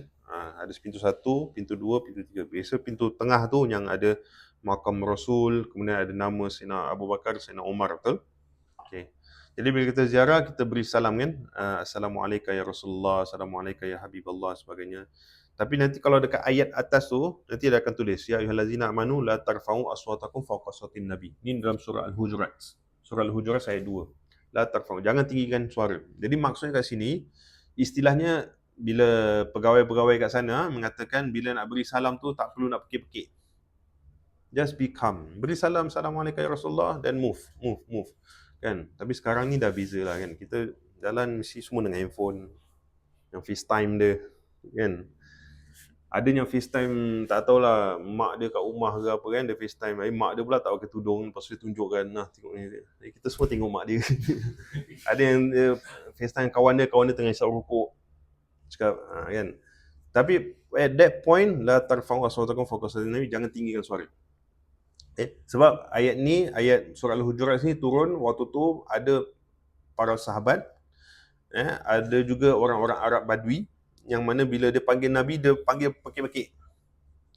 Ada pintu 1, pintu 2, pintu 3. Biasa pintu tengah tu yang ada makam Rasul, kemudian ada nama Sayyidina Abu Bakar, Sayyidina Umar, betul? Okey. Jadi bila kita ziarah, kita beri salam kan, Assalamualaikum ya Rasulullah, Assalamualaikum ya Habiballah, sebagainya. Tapi nanti kalau dekat ayat atas tu, nanti dia akan tulis, ya ayyuhallazina amanu la tarfa'u aswatakum fawqa sautin nabi. Ini dalam surah Al-Hujurat. Surah Al-Hujurat ayat 2. La tarfa'u, jangan tinggikan suara. Jadi maksudnya kat sini, istilahnya bila pegawai-pegawai kat sana mengatakan bila nak beri salam tu tak perlu nak pekik-pekik. Just be calm. Beri salam, Assalamualaikum ya Rasulullah, dan move. Kan? Tapi sekarang ni dah beza lah kan. Kita jalan mesti semua dengan handphone, yang FaceTime dia kan. Ada yang FaceTime, tak tahulah mak dia kat rumah ke apa kan, dia FaceTime. Mak dia pula tak pakai tudung, lepas tu dia tunjukkan, tengok ni. Kita semua tengok mak dia. Ada yang dia FaceTime kawan dia tengah isap rokok. Cakap, kan. Tapi at that point, la tarfa'u aswatakum fawqa sautin nabi, jangan tinggikan suara. Sebab ayat ni, ayat surah Al-Hujurat ni turun waktu tu ada para sahabat, ada juga orang-orang Arab Badui, yang mana bila dia panggil Nabi, dia panggil pekik-pekik.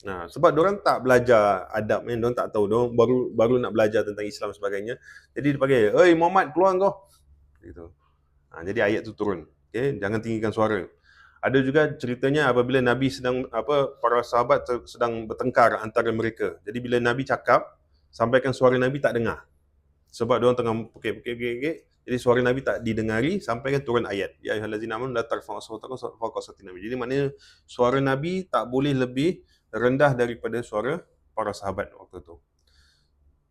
Sebab diorang tak belajar adab, diorang tak tahu, diorang baru nak belajar tentang Islam sebagainya. Jadi dia panggil, "Oi Muhammad, keluar kau." Gitu. Jadi ayat tu turun. Okay? Jangan tinggikan suara. Ada juga ceritanya apabila Nabi sedang para sahabat sedang bertengkar antara mereka. Jadi bila Nabi cakap, sampaikan suara Nabi tak dengar. Sebab diorang tengah pekik-pekik, jadi suara Nabi tak didengari sampai kan turun ayat. Ya ayyuhallazina amanu la tarfa'u aswatakum fawqa sautin nabi. Jadi maknanya suara Nabi tak boleh lebih rendah daripada suara para sahabat waktu tu.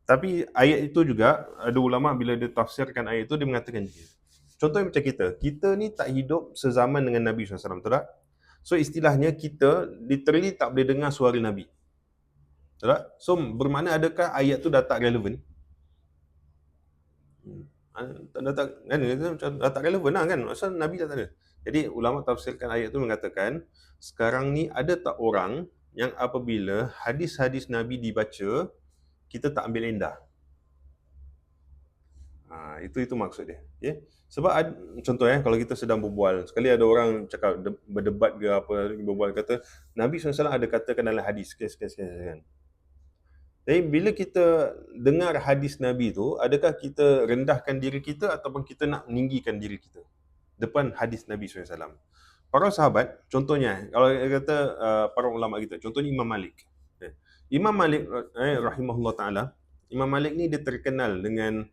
Tapi ayat itu juga ada ulama bila dia tafsirkan ayat itu, dia mengatakan contohnya macam kita ni tak hidup sezaman dengan Nabi SAW, betul tak? So istilahnya kita literally tak boleh dengar suara Nabi. Betul tak? So bermakna adakah ayat tu dah tak relevan? Dah tak relevan lah kan, asal Nabi dah tak ada. Jadi ulama tafsirkan ayat tu mengatakan, sekarang ni ada tak orang yang apabila hadis-hadis Nabi dibaca, kita tak ambil endah. Itu maksud dia. Okay? Sebab contoh kalau kita sedang berbual, sekali ada orang cakap berdebat ke apa, berbual kata Nabi SAW ada katakan dalam hadis kan. Jadi bila kita dengar hadis Nabi tu, adakah kita rendahkan diri kita ataupun kita nak meninggikan diri kita depan hadis Nabi SAW? Para sahabat, contohnya, kalau kata para ulama kita, contohnya Imam Malik. Imam Malik rahimahullah ta'ala, Imam Malik ni dia terkenal dengan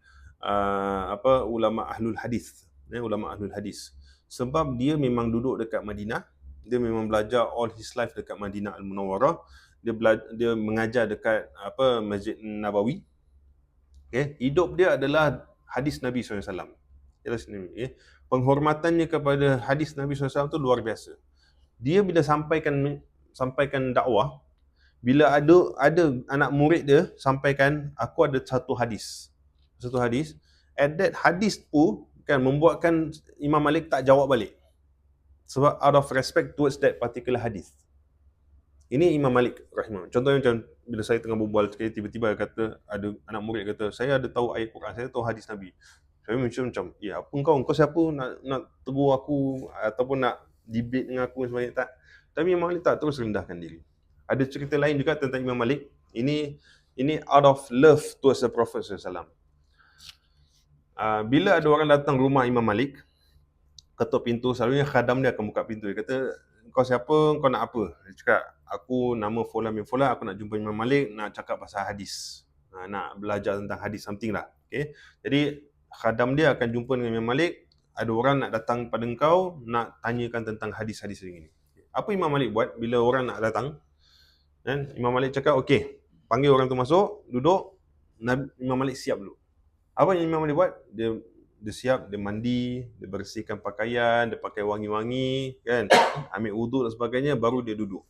ulama ahlul hadis, ulama ahlul hadis. Sebab dia memang duduk dekat Madinah, dia memang belajar all his life dekat Madinah Al-Munawwarah. Dia mengajar dekat Masjid Nabawi. Okay. Hidup dia adalah hadis Nabi SAW. Penghormatannya kepada hadis Nabi SAW tu luar biasa. Dia bila sampaikan dakwah, bila ada anak murid dia sampaikan, aku ada satu hadis, at that hadis pun kan membuatkan Imam Malik tak jawab balik, sebab out of respect towards that particular hadis. Ini Imam Malik rahimahullah. Contohnya macam bila saya tengah berbual, tiba-tiba kata, ada anak murid kata, saya ada tahu ayat Quran, saya tahu hadis Nabi. Saya macam, ya apa kau siapa nak tegur aku ataupun nak debate dengan aku sebenarnya, tak. Tapi Imam Malik tak, terus rendahkan diri. Ada cerita lain juga tentang Imam Malik. Ini out of love towards the Prophet SAW. Bila ada orang datang rumah Imam Malik, ketuk pintu, selalunya khadam dia akan buka pintu. Dia kata, kau siapa, kau nak apa? Dia cakap, aku nama Fulan bin Fulan, aku nak jumpa Imam Malik, nak cakap pasal hadis. Nak belajar tentang hadis something lah. Okay? Jadi, khadam dia akan jumpa dengan Imam Malik, ada orang nak datang pada engkau, nak tanyakan tentang hadis-hadis ini. Apa Imam Malik buat bila orang nak datang? Dan Imam Malik cakap, okey, panggil orang tu masuk, duduk, Imam Malik siap dulu. Apa yang Imam Malik buat? Dia siap, dia mandi, dia bersihkan pakaian, dia pakai wangi-wangi, kan, ambil wuduk dan sebagainya, baru dia duduk.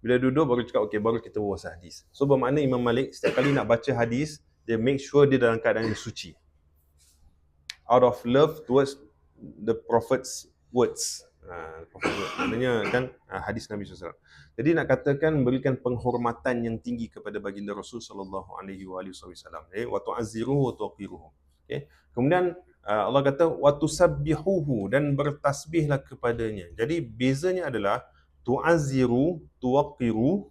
Bila duduk, baru cakap, okey, baru kita berbual hadis. So, bermakna Imam Malik, setiap kali nak baca hadis, dia make sure dia dalam keadaan yang suci. Out of love towards the Prophet's words. Maknanya kan hadis Nabi SAW. Jadi nak katakan berikan penghormatan yang tinggi kepada baginda Rasul sallallahu alaihi wasallam. Wa tu'azziruhu wa tuqiruhu. Okay. Kemudian Allah kata wa tusabbihuhu, dan bertasbihlah kepadanya. Jadi bezanya adalah tu'azziru, tuqiru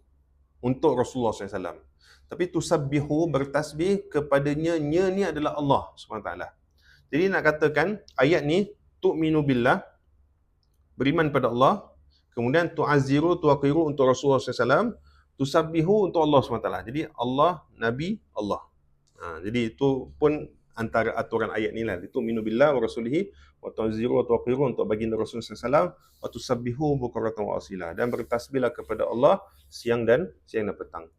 untuk Rasulullah SAW. Tapi tusabbihu, bertasbih kepadanya, ni adalah Allah SWT. Jadi nak katakan ayat ni tu'minu billah, beriman pada Allah, kemudian tu'azziru, tuqiru untuk Rasulullah SAW, tusabbihu untuk Allah SWT. Jadi Allah, Nabi, Allah. Jadi itu pun antara aturan ayat ni lah. Tu'minu billah wa rasulihi wa tu'azziru wa tuqiru untuk baginda Rasulullah SAW, wa tusabbihu bukratan wa asila, dan bertasbihlah kepada Allah siang dan petang.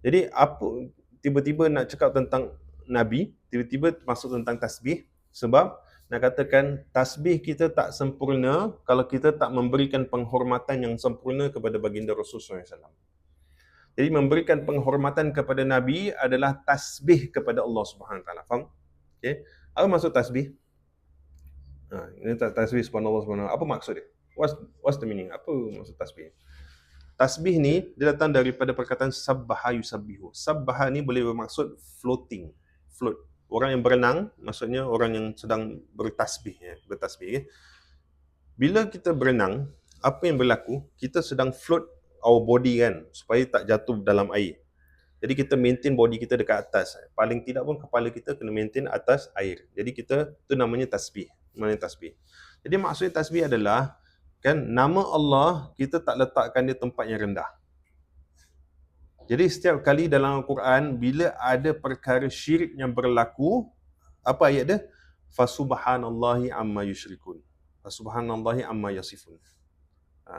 Jadi apa tiba-tiba nak cakap tentang Nabi, tiba-tiba masuk tentang tasbih, sebab nak katakan tasbih kita tak sempurna kalau kita tak memberikan penghormatan yang sempurna kepada baginda Rasulullah SAW. Jadi memberikan penghormatan kepada Nabi adalah tasbih kepada Allah Subhanahu Wa Taala. Faham? Okay. Apa maksud tasbih? Ini tasbih subhanallah. Apa maksud dia? What's the meaning? Apa maksud tasbih? Tasbih ni dia datang daripada perkataan sabbaha yusabbihu. Sabbaha ni boleh bermaksud floating, float. Orang yang berenang, maksudnya orang yang sedang bertasbih. Bila kita berenang, apa yang berlaku? Kita sedang float our body kan, supaya tak jatuh dalam air. Jadi kita maintain body kita dekat atas. Paling tidak pun kepala kita kena maintain atas air. Jadi itu namanya tasbih. Jadi maksudnya tasbih adalah, kan, nama Allah kita tak letakkan dia tempat yang rendah. Jadi setiap kali dalam Al-Quran, bila ada perkara syirik yang berlaku, apa ayat dia? Fasubhanallahi amma yusyrikun. Fasubhanallahi amma yasifun.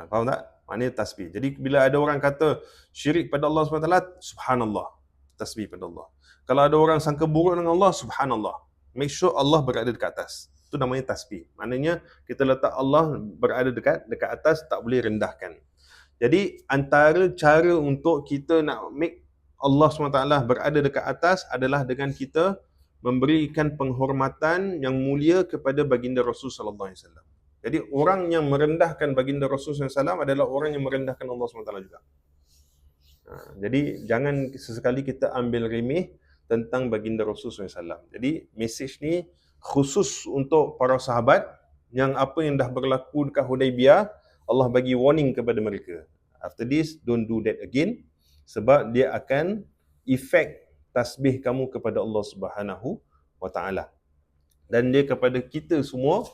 Faham tak? Maknanya tasbih. Jadi bila ada orang kata syirik pada Allah SWT, subhanallah. Tasbih pada Allah. Kalau ada orang sangka buruk dengan Allah, subhanallah. Make sure Allah berada dekat atas. Itu namanya tasbih. Maknanya kita letak Allah berada dekat atas, tak boleh rendahkan. Jadi antara cara untuk kita nak make Allah SWT berada dekat atas adalah dengan kita memberikan penghormatan yang mulia kepada baginda Rasul sallallahu alaihi wasallam. Jadi orang yang merendahkan baginda Rasul sallallahu alaihi wasallam adalah orang yang merendahkan Allah SWT juga. Jadi jangan sesekali kita ambil remeh tentang baginda Rasul sallallahu alaihi wasallam. Jadi message ni khusus untuk para sahabat yang apa yang dah berlaku dekat Hudaibiyah, Allah bagi warning kepada mereka. After this, don't do that again. Sebab dia akan efek tasbih kamu kepada Allah Subhanahu wa taala. Dan dia kepada kita semua,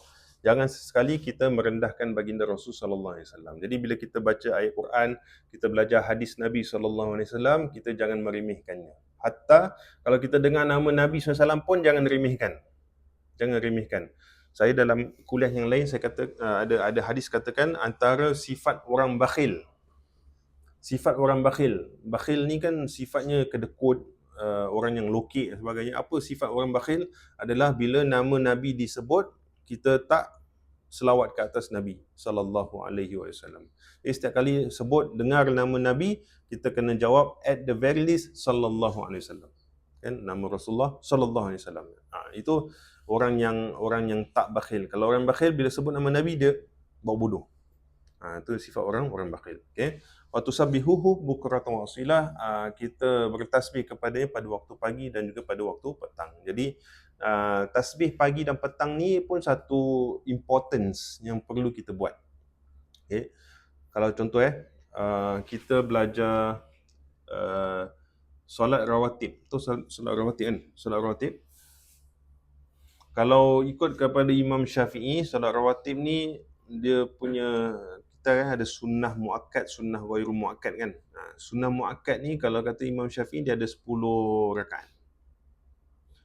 jangan sesekali kita merendahkan baginda Rasul sallallahu alaihi wasallam. Jadi bila kita baca ayat Quran, kita belajar hadis Nabi sallallahu alaihi wasallam, kita jangan meremehkannya. Hatta kalau kita dengar nama Nabi SAW pun jangan remehkan. Jangan remehkan. Saya dalam kuliah yang lain saya kata ada hadis katakan antara sifat orang bakhil. Sifat orang bakhil. Bakhil ni kan sifatnya kedekut, orang yang lokek dan sebagainya. Apa sifat orang bakhil? Adalah bila nama Nabi disebut, kita tak selawat ke atas Nabi sallallahu alaihi wasallam. Jadi setiap kali sebut dengar nama Nabi, kita kena jawab at the very least sallallahu alaihi wasallam. Kan nama Rasulullah sallallahu alaihi wasallam. Itu orang yang tak bakhil. Kalau orang bakhil bila sebut nama Nabi dia bawa bodoh. Itu sifat orang bakhil. Okey. Wa tusabbihuhu bukratan wa asilah, kita bertasbih kepadanya pada waktu pagi dan juga pada waktu petang. Jadi tasbih pagi dan petang ni pun satu importance yang perlu kita buat. Okey. Kalau contoh kita belajar solat rawatib. Tu solat rawatib kan? Solat rawatib. Kalau ikut kepada Imam Syafi'i, solat rawatib ni dia punya, kita kan ada sunnah muakkad, sunnah ghairu muakkad kan. Sunnah muakkad ni kalau kata Imam Syafi'i dia ada 10 rakaat.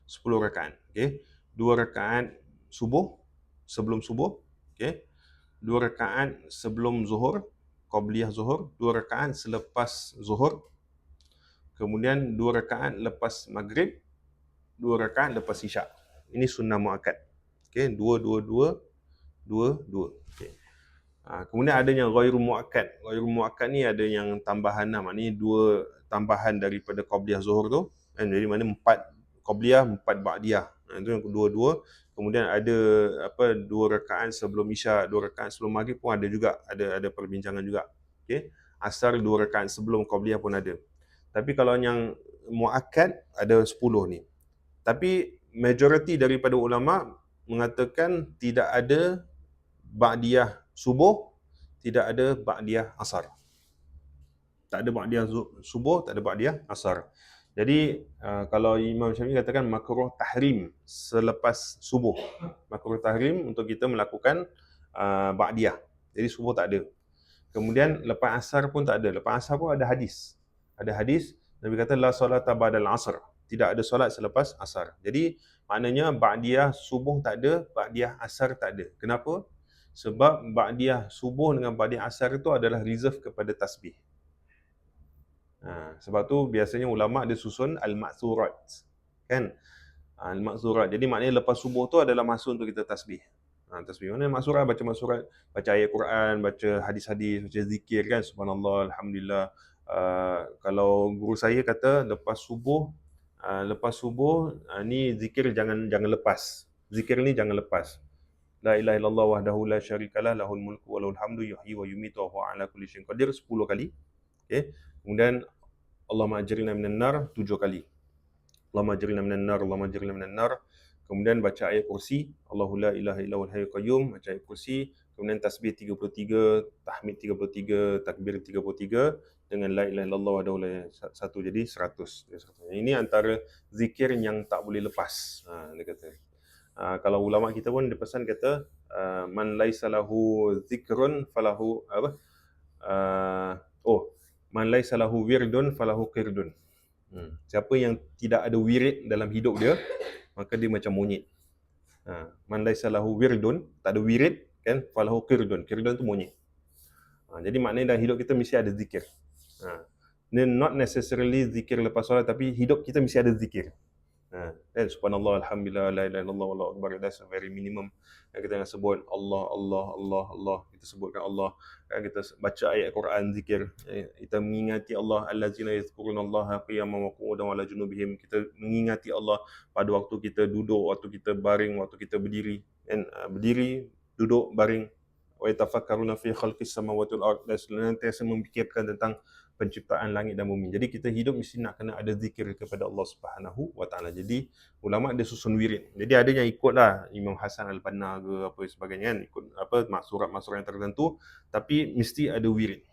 10 rakaat. Okey. 2 rakaat subuh, sebelum subuh, okey. 2 rakaat sebelum zuhur, qabliyah zuhur, 2 rakaat selepas zuhur. Kemudian 2 rakaat lepas maghrib, 2 rakaat lepas isyak. Ini sunnah muakkad. Okey, 2 2 2 2 2. Okey. Kemudian adanya ghairu muakkad. Ghairu muakkad ni ada yang tambahan lah, maknanya 2 tambahan daripada qabliyah zuhur tu. Kan, jadi mana 4 qabliyah, 4 ba'diyah. Itu yang kedua-dua. Kemudian ada 2 rakaat sebelum isyak, 2 rakaat sebelum maghrib pun ada juga, ada perbincangan juga. Okey. Asar 2 rakaat sebelum qabliyah pun ada. Tapi kalau yang muakkad ada 10 ni. Tapi majoriti daripada ulama mengatakan tidak ada ba'diyah subuh, tidak ada ba'diyah asar. Tak ada ba'diyah subuh, tak ada ba'diyah asar. Jadi kalau Imam Syafi'i katakan makruh tahrim selepas subuh. Makruh tahrim untuk kita melakukan ba'diyah. Jadi subuh tak ada. Kemudian lepas asar pun tak ada. Lepas asar pun ada hadis. Ada hadis Nabi kata la solata ba'dal asr. Tidak ada solat selepas asar. Jadi maknanya ba'diyah subuh tak ada, ba'diyah asar tak ada. Kenapa? Sebab ba'diyah subuh dengan ba'diyah asar itu adalah reserve kepada tasbih. Sebab tu biasanya ulama dia susun al-ma'thurat. Kan? Al-ma'thurat. Jadi maknanya lepas subuh tu adalah masa untuk kita tasbih. Tasbih mana maksurat, baca maksurat, baca ayat Quran, baca hadis-hadis, baca zikir kan, subhanallah, alhamdulillah. Kalau guru saya kata lepas subuh ni zikir jangan lepas. Zikir ni jangan lepas. La ilaha illallah wahdahu la syarikalah lahul mulku wa lahul hamdu yuhyi wa yumiitu wa huwa ala kulli syai'in qadir 10 kali. Okey. Kemudian Allahumma ajirna minan nar 7 kali. Allahumma ajirna minan nar, Allahumma ajirna minan nar. Kemudian baca ayat kursi, Allahu la ilaha illa huwal hayyul qayyum, baca ayat kursi. Kemudian tasbih 33, tahmid 33, takbir 33 dengan la ilaha illallah wahdahu la satu, jadi 100. Ini antara zikir yang tak boleh lepas. Dia kata. Kalau ulama kita pun dia pesan kata man laisa lahu zikrun falahu man laisa lahu wirdun falahu qirdun. Siapa yang tidak ada wirid dalam hidup dia, maka dia macam monyet. Man laisa lahu wirdun, tak ada wirid kan, falahu qirdun. Qirdun tu monyet. Jadi maknanya dalam hidup kita mesti ada zikir. Not necessarily zikir lepas solat, tapi hidup kita mesti ada zikir. Subhanallah, alhamdulillah, la ilaha illallah, wallahu akbar. That's a very minimum. Kita nak sebut Allah. Kita sebutkan Allah. Kita baca ayat Quran, zikir. Kita mengingati Allah, allazina yazkurunallaha qiyaman wa qu'udan wa ala junubihim. Kita mengingati Allah pada waktu kita duduk, waktu kita baring, waktu kita berdiri. Berdiri, duduk, baring. Wa yatafakkaruna fi khalqis samawati wal ard. Dan senantiasa memikirkan tentang penciptaan langit dan bumi. Jadi kita hidup mesti nak kena ada zikir kepada Allah Subhanahu wa taala. Jadi ulama dia susun wirid. Jadi ada yang ikutlah Imam Hasan Al-Banna ke apa sebagainya kan, ikut maksurat yang tertentu, tapi mesti ada wirid.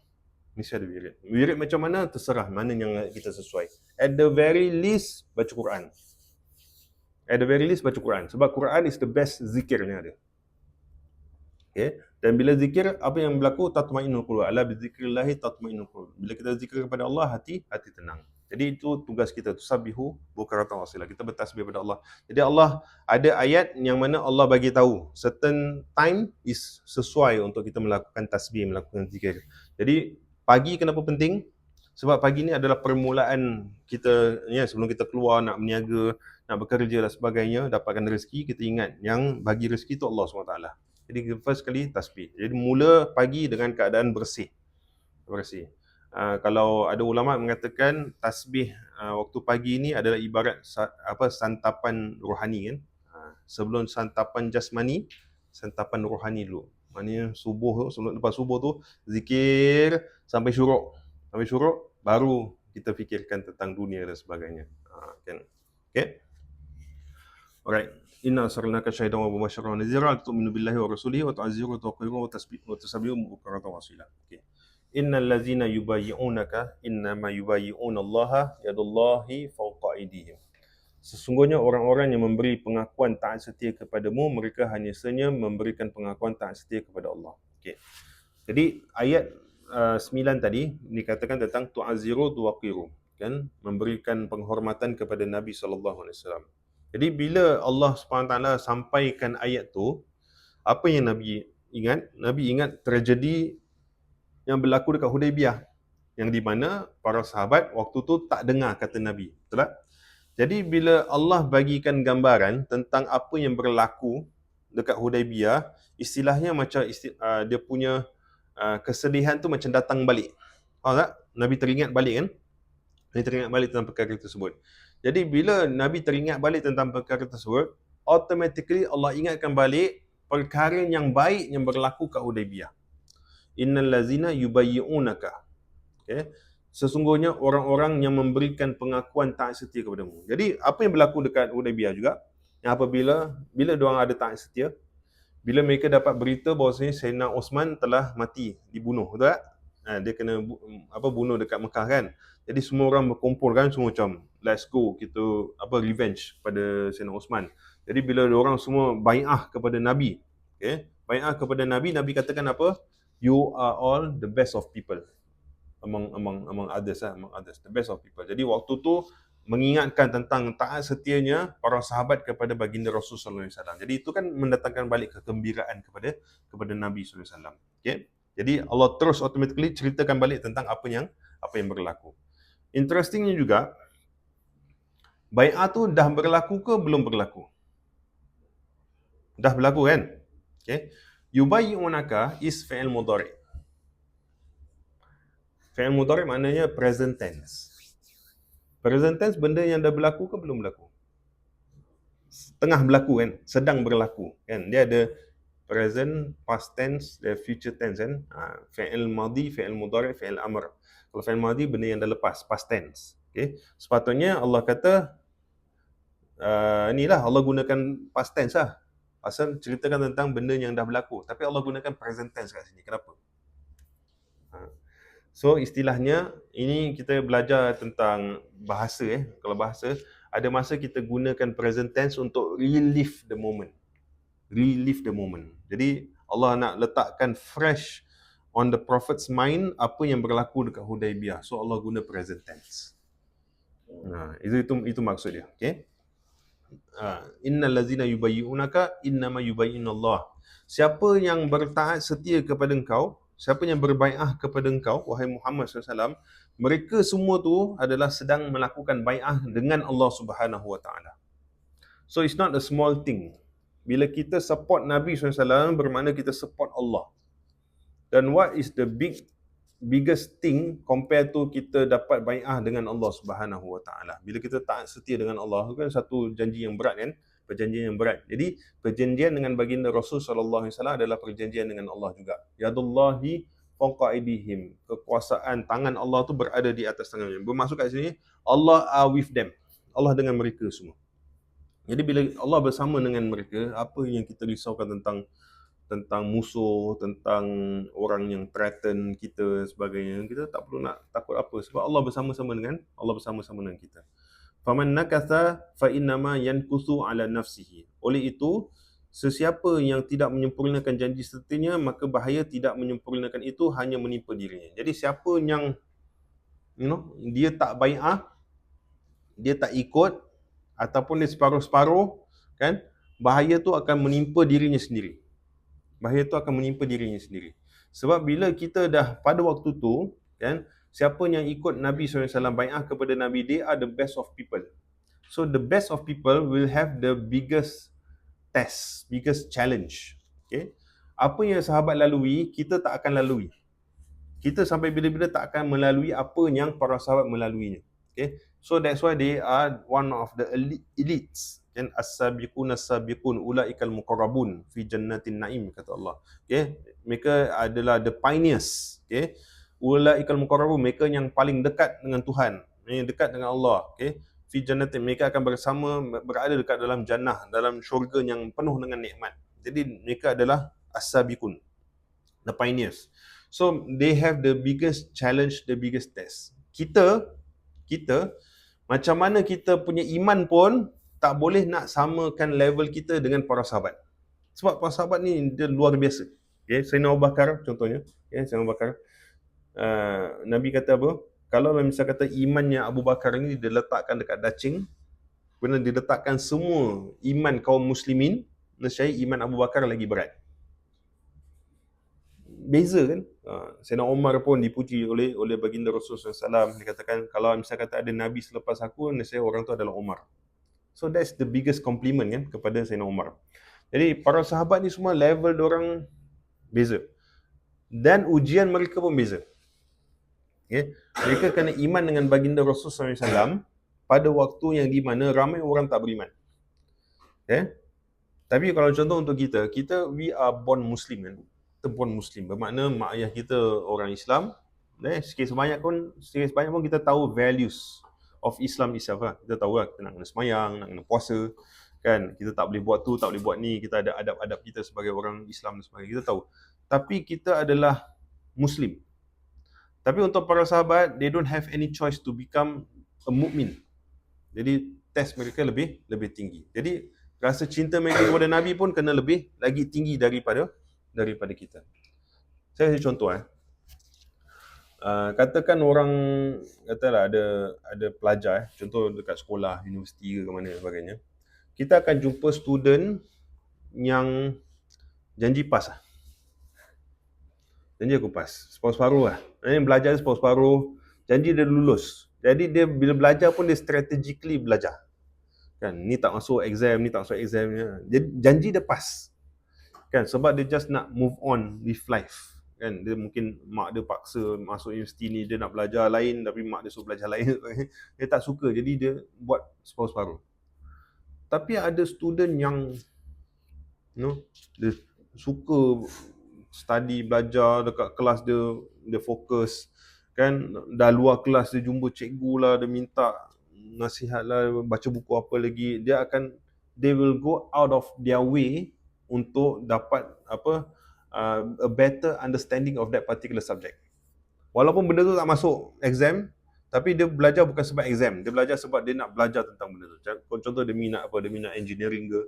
Mesti ada wirid. Wirid macam mana? Terserah mana yang kita sesuai. At the very least, baca Quran. At the very least, baca Quran. Sebab Quran is the best zikir yang ada. Okay? Dan bila zikir, apa yang berlaku? Tatma'innul qulub. Ala bizikrillahi tatma'innul qulub. Bila kita zikir kepada Allah, hati tenang. Jadi itu tugas kita, tusabbihu bukratan wa asila. Kita bertasbih kepada Allah. Jadi Allah ada ayat yang mana Allah bagi tahu certain time is sesuai untuk kita melakukan tasbih, melakukan zikir. Jadi pagi kenapa penting? Sebab pagi ni adalah permulaan kita ya, sebelum kita keluar nak berniaga, nak bekerja dan sebagainya, dapatkan rezeki, kita ingat yang bagi rezeki tu Allah SWT. Jadi first kali tasbih. Jadi mula pagi dengan keadaan bersih. Kalau ada ulama mengatakan tasbih waktu pagi ni adalah ibarat santapan rohani kan. Sebelum santapan jasmani, santapan rohani dulu. Maknanya subuh, lepas subuh tu zikir sampai syuruk. Sampai syuruk baru kita fikirkan tentang dunia dan sebagainya. Kan. Okay. Alright. Inna arsalnaka syahidan wa mubasyiran wa nadhira tu'minu billahi wa rasulihi wa tu'azziruhu wa tuwaqqiruhu wa tasbihu bukratan wa asila. Okay. Innal ladzina yubayyi'unaka innama yubayyi'una Allah yadullahi fawqa aydihim. Sesungguhnya orang-orang yang memberi pengakuan taat setia kepadamu, mereka hanya saja memberikan pengakuan taat setia kepada Allah. Okay. Jadi ayat 9 tadi dikatakan tentang tu'azziru tuwaqqiru, kan, memberikan penghormatan kepada Nabi sallallahu alaihi wasallam. Jadi bila Allah SWT sampaikan ayat tu, apa yang Nabi ingat? Nabi ingat tragedi yang berlaku dekat Hudaybiyah, yang di mana para sahabat waktu tu tak dengar kata Nabi. Betul tak? Jadi bila Allah bagikan gambaran tentang apa yang berlaku dekat Hudaybiyah, istilahnya macam dia punya kesedihan tu macam datang balik. Faham tak? Nabi teringat balik kan? Nabi teringat balik tentang perkara tersebut. Jadi bila Nabi teringat balik tentang perkara tersebut, automatically Allah ingatkan balik perkara yang baik yang berlaku kat Hudaybiyah. Innal ladzina yubayyi'unaka. Okay. Sesungguhnya orang-orang yang memberikan pengakuan taat setia kepadamu. Jadi apa yang berlaku dekat Hudaybiyah juga, yang apabila diorang ada taat setia, bila mereka dapat berita bahawasanya Sayyidina Osman telah mati, dibunuh, betul tak? Dia kena bunuh dekat Mekah kan. Jadi semua orang berkumpul kan, semua macam let's go, kita revenge pada Sayyidina Osman. Jadi bila orang semua bai'ah kepada Nabi, okay? Bai'ah kepada Nabi, Nabi katakan apa? You are all the best of people. Among others, the best of people. Jadi waktu tu mengingatkan tentang taat setianya para sahabat kepada baginda Rasul sallallahu alaihi wasallam. Jadi itu kan mendatangkan balik kegembiraan kepada Nabi sallallahu alaihi wasallam. Okay? Jadi Allah terus automatically ceritakan balik tentang apa yang berlaku. Interestingnya juga, bai'ah tu dah berlaku ke belum berlaku? Dah berlaku kan? Okay? Yubayyi'unaka is fi'il mudhari'. Fi'il mudhari' maknanya present tense. Present tense benda yang dah berlaku ke belum berlaku? Tengah berlaku kan? Sedang berlaku kan? Dia ada present, past tense, dan future tense kan? Fi'il madhi, fi'il mudhari', fi'il amr. Kalau fi'il madhi benda yang dah lepas, past tense. Okay? Sepatutnya Allah kata inilah Allah gunakan past tense lah. Pasal ceritakan tentang benda yang dah berlaku. Tapi Allah gunakan present tense kat sini. Kenapa? So istilahnya, ini kita belajar tentang bahasa. Kalau bahasa, ada masa kita gunakan present tense untuk relive the moment. Relive the moment. Jadi Allah nak letakkan fresh on the Prophet's mind apa yang berlaku dekat Hudaybiyah. So Allah guna present tense. Itu maksud dia. Okay? Innal ladzina yubayyi'unaka innama yubayyi'unallah. Siapa yang bertaat setia kepada engkau, siapa yang berbai'ah kepada engkau, wahai Muhammad SAW, mereka semua tu adalah sedang melakukan bai'ah dengan Allah Subhanahu Wa Taala. So it's not a small thing. Bila kita support Nabi SAW, bermakna kita support Allah. Dan what is the biggest thing compare to kita dapat bai'ah dengan Allah Subhanahu Wa Taala? Bila kita taat setia dengan Allah, itu kan satu janji yang berat kan? Perjanjian yang berat. Jadi perjanjian dengan baginda Rasul sallallahu alaihi wasallam adalah perjanjian dengan Allah juga. Yadullahi fawqa aydihim. Kekuasaan tangan Allah tu berada di atas tangannya. Bermaksud kat sini Allah are with them. Allah dengan mereka semua. Jadi bila Allah bersama dengan mereka, apa yang kita risaukan tentang tentang musuh, tentang orang yang threaten kita sebagainya, kita tak perlu nak takut apa sebab Allah bersama-sama dengan kita. Faman nakatha fa innama yankusu ala nafsihi. Oleh itu, sesiapa yang tidak menyempurnakan janji sertanya, maka bahaya tidak menyempurnakan itu hanya menimpa dirinya. Jadi siapa yang dia tak bai'ah, dia tak ikut ataupun dia separuh-separuh, kan, bahaya tu akan menimpa dirinya sendiri. Sebab bila kita dah pada waktu tu, kan, siapa yang ikut Nabi SAW bai'ah kepada Nabi, they are the best of people. So the best of people will have the biggest test, biggest challenge. Okay? Apa yang sahabat lalui, kita tak akan lalui. Kita sampai bila-bila tak akan melalui apa yang para sahabat melaluinya. Okay? So that's why they are one of the elites. And as-sabiqun ulaikal muqarrabun fi jannatin naim, kata Allah. Okay? Mereka adalah the pioneers. Okay? Ulaikal muqarrabun, mereka yang paling dekat dengan Tuhan, yang dekat dengan Allah. Okay? Fi jannatin, mereka akan berada dekat dalam jannah, dalam syurga yang penuh dengan nikmat. Jadi mereka adalah as-sabiqun, the pioneers. So they have the biggest challenge, the biggest test. Kita macam mana kita punya iman pun tak boleh nak samakan level kita dengan para sahabat. Sebab para sahabat ni dia luar biasa. Okay, Sayyidina Abu Bakar contohnya, Sayyidina Abu Bakar, Nabi kata apa? Kalau misal kata imannya Abu Bakar ni diletakkan dekat dacing, kemudian diletakkan semua iman kaum muslimin, nescaya iman Abu Bakar lagi berat. Beza kan? Sayyidina Umar pun dipuji oleh baginda Rasulullah SAW. Dia katakan, kalau misalnya kata ada Nabi selepas aku, nescaya orang tu adalah Umar. So that's the biggest compliment kan kepada Sayyidina Umar. Jadi para sahabat ni semua level diorang beza. Dan ujian mereka pun beza. Okay? Mereka kena iman dengan baginda Rasulullah SAW pada waktu yang di mana ramai orang tak beriman. Okay? Tapi kalau contoh untuk kita we are born Muslim kan? Born Muslim, bermakna mak ayah kita orang Islam, sikit sebanyak pun kita tahu values of Islam itself lah. Kita tahu lah, kita nak kena semayang, nak kena puasa, kan, kita tak boleh buat tu, tak boleh buat ni, kita ada adab-adab kita sebagai orang Islam dan sebagainya, kita tahu. Tapi kita adalah Muslim. Tapi untuk para sahabat, they don't have any choice to become a mu'min. Jadi test mereka lebih tinggi. Jadi rasa cinta mereka kepada Nabi pun kena lebih lagi tinggi daripada kita. Saya kasih contoh. Katakan orang, katalah ada pelajar, contoh dekat sekolah, universiti ke mana sebagainya. Kita akan jumpa student yang janji pas lah. Janji aku pas, separuh-separuh lah. Ini belajar separuh-separuh, janji dia lulus. Jadi dia bila belajar pun dia strategically belajar. Kan, ni tak masuk exam, ni tak masuk exam. Jadi janji dia pas. Kan, sebab dia just nak move on with life. Kan, dia mungkin mak dia paksa masuk universiti ni, dia nak belajar lain tapi mak dia suruh belajar lain. Dia tak suka, jadi dia buat separuh-separuh. Tapi ada student yang dia suka study, belajar dekat kelas dia fokus. Kan, dah luar kelas dia jumpa cikgu lah, dia minta nasihat lah, baca buku apa lagi. They will go out of their way untuk dapat a better understanding of that particular subject. Walaupun benda tu tak masuk exam, tapi dia belajar bukan sebab exam, dia belajar sebab dia nak belajar tentang benda tu. Contoh dia minat apa, dia minat engineering ke,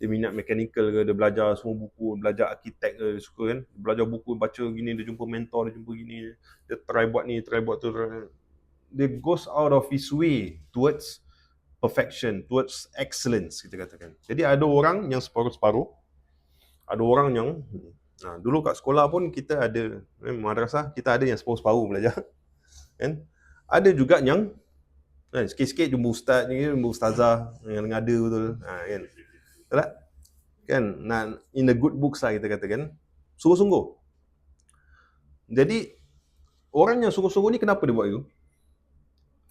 dia minat mechanical ke, dia belajar semua buku, belajar arkitek ke, dia suka kan, dia belajar buku, baca gini, dia jumpa mentor, dia jumpa gini, dia try buat ni, try buat tu. Dia goes out of his way towards perfection, towards excellence, kita katakan. Jadi ada orang yang separuh-separuh, ada orang yang dulu kat sekolah pun kita ada, madrasah kita ada yang separuh-separuh belajar. Kan? Ada juga yang sikit-sikit jumpa ustaz ni, jumpa ustazah yang ngada betul. Kan? Betul tak? Kan? In the good books lah kita katakan. Sungguh-sungguh. Jadi orang yang sungguh-sungguh ni kenapa dia buat itu?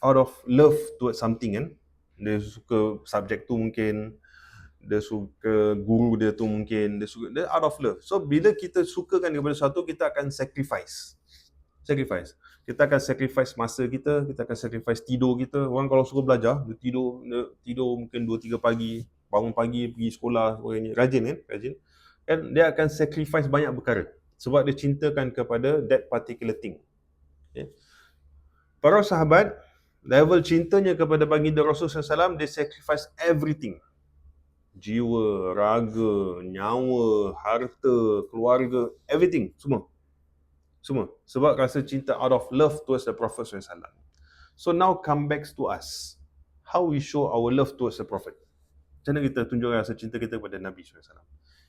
Out of love towards something kan. Dia suka subjek tu mungkin, dia suka guru dia tu mungkin, dia out of love. So bila kita sukakan kepada sesuatu, kita akan sacrifice. Kita akan sacrifice masa kita akan sacrifice tidur kita. Orang kalau suka belajar, dia tidur mungkin 2-3 pagi, bangun pagi pergi sekolah sebagainya. Rajin kan? Rajin. Kan dia akan sacrifice banyak perkara sebab dia cintakan kepada that particular thing. Okay. Para sahabat, level cintanya kepada baginda Rasul SAW, dia sacrifice everything. Jiwa, raga, nyawa, harta, keluarga, everything, semua. Sebab rasa cinta out of love towards the Prophet SAW. So now come back to us. How we show our love towards the Prophet. Macam mana kita tunjukkan rasa cinta kita kepada Nabi SAW.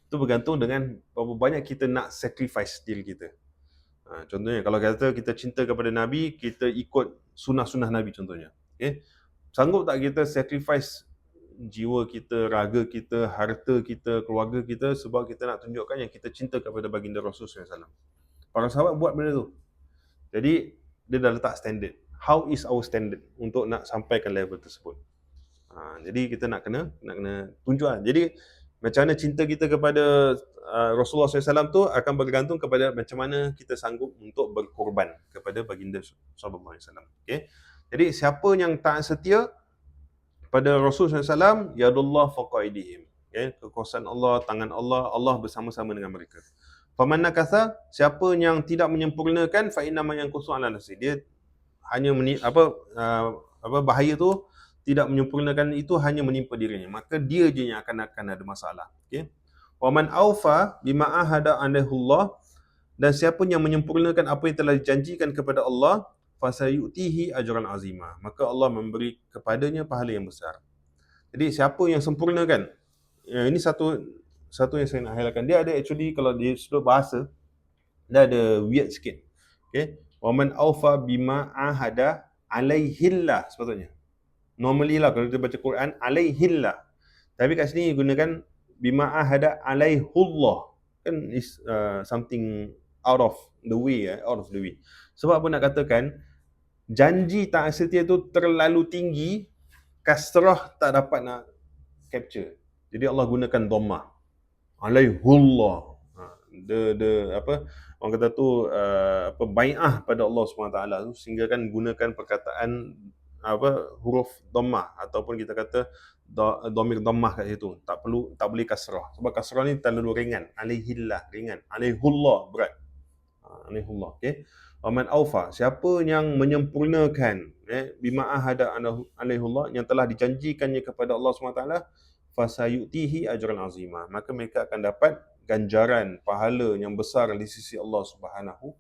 Itu bergantung dengan berapa banyak kita nak sacrifice diri kita. Contohnya, kalau kata kita cinta kepada Nabi, kita ikut sunnah-sunnah Nabi contohnya. Okay? Sanggup tak kita sacrifice jiwa kita, raga kita, harta kita, keluarga kita sebab kita nak tunjukkan yang kita cinta kepada baginda Rasul SAW. Para sahabat buat benda tu. Jadi, dia dah letak standard. How is our standard untuk nak sampaikan level tersebut? Jadi kita nak kena tunjukkan. Jadi macam mana cinta kita kepada Rasulullah SAW tu akan bergantung kepada macam mana kita sanggup untuk berkorban kepada baginda sallallahu alaihi wasallam. Okey. Jadi siapa yang taat setia pada Rasulullah SAW, yadullah fawqa aydihim. Okey, kekuasaan Allah, tangan Allah, Allah bersama-sama dengan mereka. Faman nakatha, siapa yang tidak menyempurnakan, fa inna ma yanqusu ala nafsi. Dia hanya bahaya tu tidak menyempurnakan itu hanya menimpa dirinya, maka dia je yang akan ada masalah. Okey. Wa man aufa bima ahada alaihullah, dan siapa yang menyempurnakan apa yang telah dijanjikan kepada Allah, fasayutihi ajran azima, maka Allah memberi kepadanya pahala yang besar. Jadi siapa yang sempurnakan, ini satu yang saya nak highlightkan. Dia ada actually, kalau di sudut bahasa dia ada weird sikit. Okey. Wa man aufa bima ahada alaihillah sepatutnya. Normally lah kalau kita baca Quran, alaihillah. Tapi kat sini gunakan bima ahada alaihullah. Kan is something out of the way. Sebab apa nak katakan, janji taat setia tu terlalu tinggi, kasrah tak dapat nak capture. Jadi Allah gunakan dhammah. Alaihullah. Orang kata tu bai'ah pada Allah SWT tu, sehingga kan gunakan perkataan huruf dhammah, ataupun kita kata dhamir dhammah kat situ. Tak boleh kasrah. Sebab kasrah ni terlalu ringan. Alaihillah ringan. Alaihullah berat. Alaihullah. Okey. Waman aufa, siapa yang menyempurnakan bima ahada alaihullah, yang telah dijanjikannya kepada Allah SWT, fasayutihi ajran azima, maka mereka akan dapat ganjaran pahala yang besar di sisi Allah Subhanahu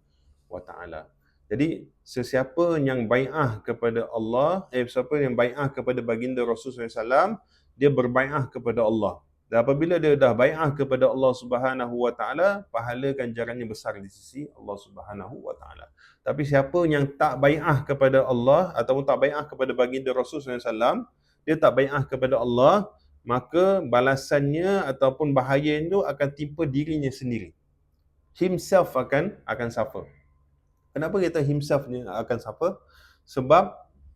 wa taala. Jadi sesiapa yang bai'ah kepada Allah, siapa yang bai'ah kepada baginda Rasulullah SAW, dia berbai'ah kepada Allah. Dan apabila dia dah bai'ah kepada Allah Subhanahu wa taala, pahala ganjarannya besar di sisi Allah Subhanahu wa taala. Tapi siapa yang tak bai'ah kepada Allah ataupun tak bai'ah kepada baginda Rasulullah SAW, dia tak bai'ah kepada Allah, maka balasannya ataupun bahaya itu akan timpa dirinya sendiri. Himself akan suffer. Kenapa kita himself ni akan suffer? Sebab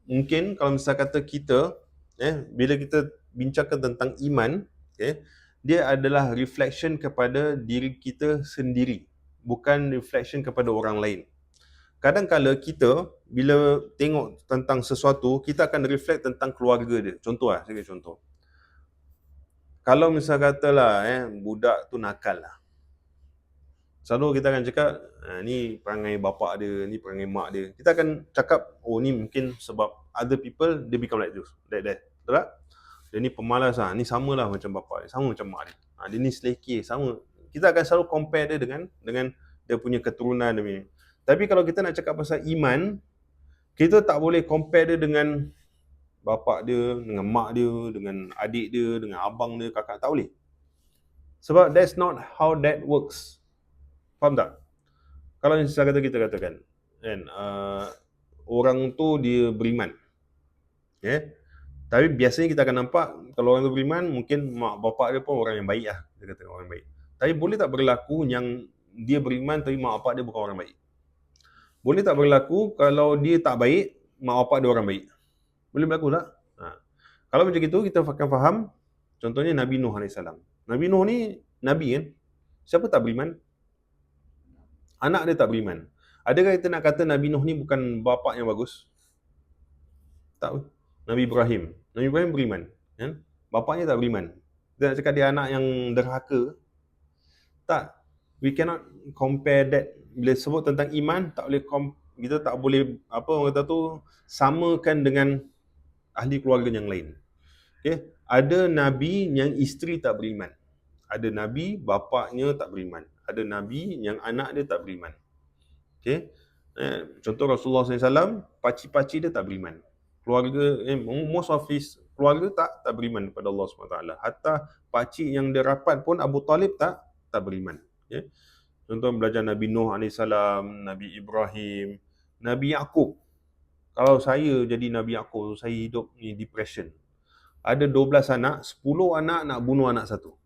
mungkin kalau misal kata kita, bila kita bincangkan tentang iman, dia adalah reflection kepada diri kita sendiri, bukan reflection kepada orang lain. Kadang-kala kita bila tengok tentang sesuatu, kita akan reflect tentang keluarga dia. Contoh saya bagi contoh. Kalau misal katalah budak tu nakal lah, selalu kita akan cakap, ni perangai bapak dia, ni perangai mak dia. Kita akan cakap, oh ni mungkin sebab other people, dia become like this, that. Betul tak? Dia ni pemalas lah, ni samalah macam bapak dia, sama macam mak dia. Dia ni selekeh, sama. Kita akan selalu compare dia dengan dia punya keturunan dia. Tapi kalau kita nak cakap pasal iman, kita tak boleh compare dia dengan bapak dia, dengan mak dia, dengan adik dia, dengan abang dia, kakak. Tak boleh. Sebab that's not how that works. Faham tak? Kalau misalnya kita katakan, orang tu dia beriman. Tapi biasanya kita akan nampak, kalau orang tu beriman, mungkin mak bapak dia pun orang yang baik lah. Dia kata orang baik. Tapi boleh tak berlaku yang dia beriman tapi mak bapak dia bukan orang baik? Boleh tak berlaku kalau dia tak baik, mak bapak dia orang baik? Boleh berlaku tak? Kalau macam itu, kita akan faham, contohnya Nabi Nuh AS. Nabi Nuh ni Nabi kan? Siapa tak beriman? Anak dia tak beriman. Adakah kita nak kata Nabi Nuh ni bukan bapa yang bagus? Tak. Nabi Ibrahim beriman, kan? Bapaknya tak beriman. Kita nak cakap dia anak yang derhaka? Tak. We cannot compare that. Bila sebut tentang iman, tak boleh kita tak boleh apa orang kata tu samakan dengan ahli keluarga yang lain. Okay? Ada nabi yang isteri tak beriman. Ada nabi bapaknya tak beriman. Ada nabi yang anak dia tak beriman. Okay? Contoh Rasulullah SAW, pakcik-pakcik dia tak beriman. Keluarga, most of his keluarga tak beriman kepada Allah SWT. Hatta pakcik yang dia rapat pun Abu Talib tak beriman. Okay? Contoh belajar Nabi Nuh AS, Nabi Ibrahim, Nabi Yaqub. Kalau saya jadi Nabi Yaqub, saya hidup ni depression. Ada 12 anak, 10 anak nak bunuh anak satu.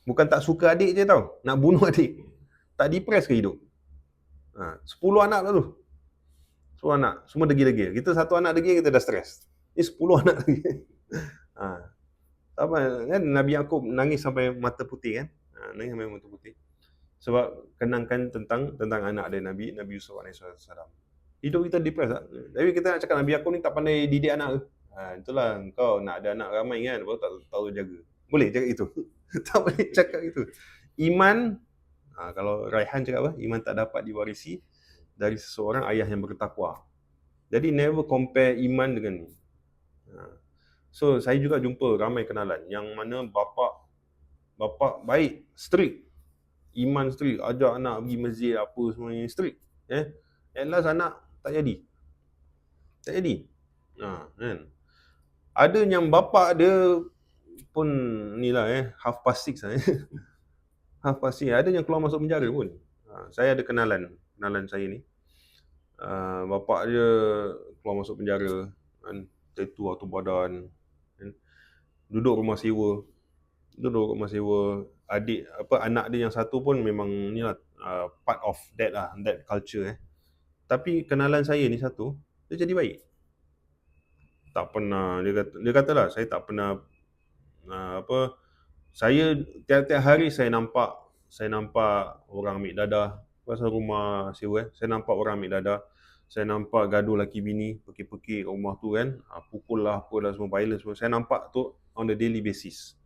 Bukan tak suka adik je tau, nak bunuh adik. Tak depres ke hidup? 10 anak lah tu. 10 anak, semua degil-degil. Kita satu anak degil, kita dah stres. Ni 10 anak degil. Apa kan Nabi Yaqub nangis sampai mata putih kan? Nangis sampai mata putih. Sebab kenangkan tentang anak dia Nabi Yusuf AS. Hidup kita depres tak? Tapi kita nak cakap Nabi Yaqub ni tak pandai didik anak ke? Itulah, kau nak ada anak ramai kan, baru tak tahu jaga. Boleh cakap itu? Tak boleh cakap itu. Iman, kalau Raihan cakap apa? Iman tak dapat diwarisi dari seseorang ayah yang bertakwa. Jadi never compare iman dengan ni. So saya juga jumpa ramai kenalan yang mana bapa baik, strict. Iman strict, ajak anak pergi masjid apa semuanya strict. At last anak tak jadi. Kan. Ada yang bapa dia pun ni lah half past 6 lah. Half past 6. Ada yang keluar masuk penjara pun. Saya ada kenalan saya ni. Bapa dia keluar masuk penjara kan, tattoo atau badan kan. Duduk rumah sewa. Anak dia yang satu pun memang ni lah, part of that culture Tapi kenalan saya ni satu, dia jadi baik. Tak pernah, dia katalah, saya tak pernah saya tiap-tiap hari saya nampak orang ambil dadah pasal rumah sewa saya nampak orang ambil dadah, saya nampak gaduh laki bini, pekik-pekik kat rumah tu kan, pukul lah apalah semua, violence semua, saya nampak tu on a daily basis.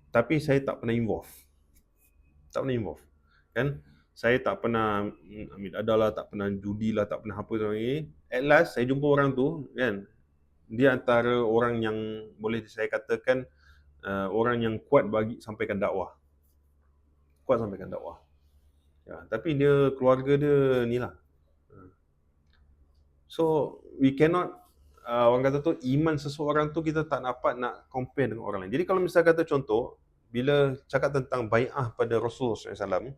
Tapi saya tak pernah involve kan. Saya tak pernah ambil dadah lah, tak pernah judi lah, tak pernah apa sebagainya. At last saya jumpa orang tu kan, dia antara orang yang boleh saya katakan orang yang kuat bagi sampaikan dakwah. Tapi dia keluarga dia ni lah. So we cannot orang kata tu iman seseorang tu kita tak dapat nak compare dengan orang lain. Jadi kalau misalnya kata contoh, bila cakap tentang bai'ah pada Rasulullah SAW,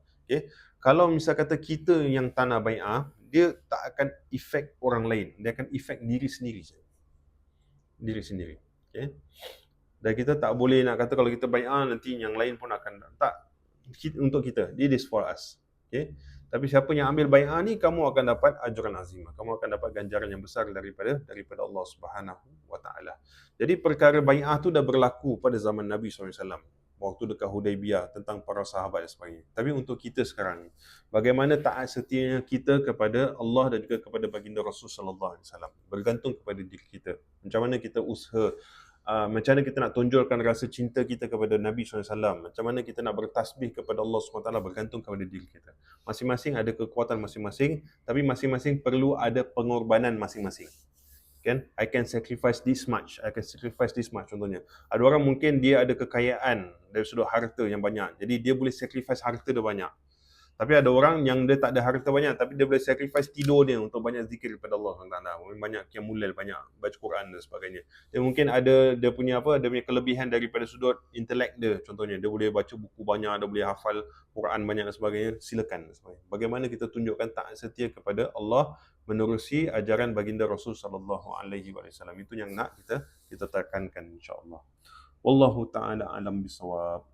kalau misalnya kata kita yang tak nak bai'ah, dia tak akan efek orang lain, dia akan efek diri sendiri. Dan kita tak boleh nak kata kalau kita bai'ah nanti yang lain pun akan tak. Untuk kita, it is for us. Tapi siapa yang ambil bai'ah ni, kamu akan dapat ajran azimah. Kamu akan dapat ganjaran yang besar daripada Allah Subhanahu wa taala. Jadi perkara bai'ah tu dah berlaku pada zaman Nabi SAW. Waktu dekat Hudaibiyah tentang para sahabat dan sebagainya. Tapi untuk kita sekarang ni, bagaimana taat setianya kita kepada Allah dan juga kepada baginda Rasul sallallahu alaihi wasallam, bergantung kepada diri kita. Macam mana kita usaha, macam mana kita nak tunjukkan rasa cinta kita kepada Nabi SAW, macam mana kita nak bertasbih kepada Allah SWT, bergantung kepada diri kita. Masing-masing ada kekuatan masing-masing, tapi masing-masing perlu ada pengorbanan masing-masing. Kan? I can sacrifice this much, contohnya. Ada orang mungkin dia ada kekayaan dari sudut harta yang banyak, jadi dia boleh sacrifice harta dia banyak. Tapi ada orang yang dia tak ada harta banyak, tapi dia boleh sacrifice tidur dia untuk banyak zikir kepada Allah SWT. Banyak qiyamul lail, banyak baca Quran dan sebagainya. Dia mungkin ada dia punya kelebihan daripada sudut intelek dia. Contohnya, dia boleh baca buku banyak, dia boleh hafal Quran banyak dan sebagainya. Silakan. Bagaimana kita tunjukkan taat setia kepada Allah menerusi ajaran baginda Rasul sallallahu alaihi wasallam. Itu yang nak kita tekankan insya-Allah. Wallahu taala alam bisawab.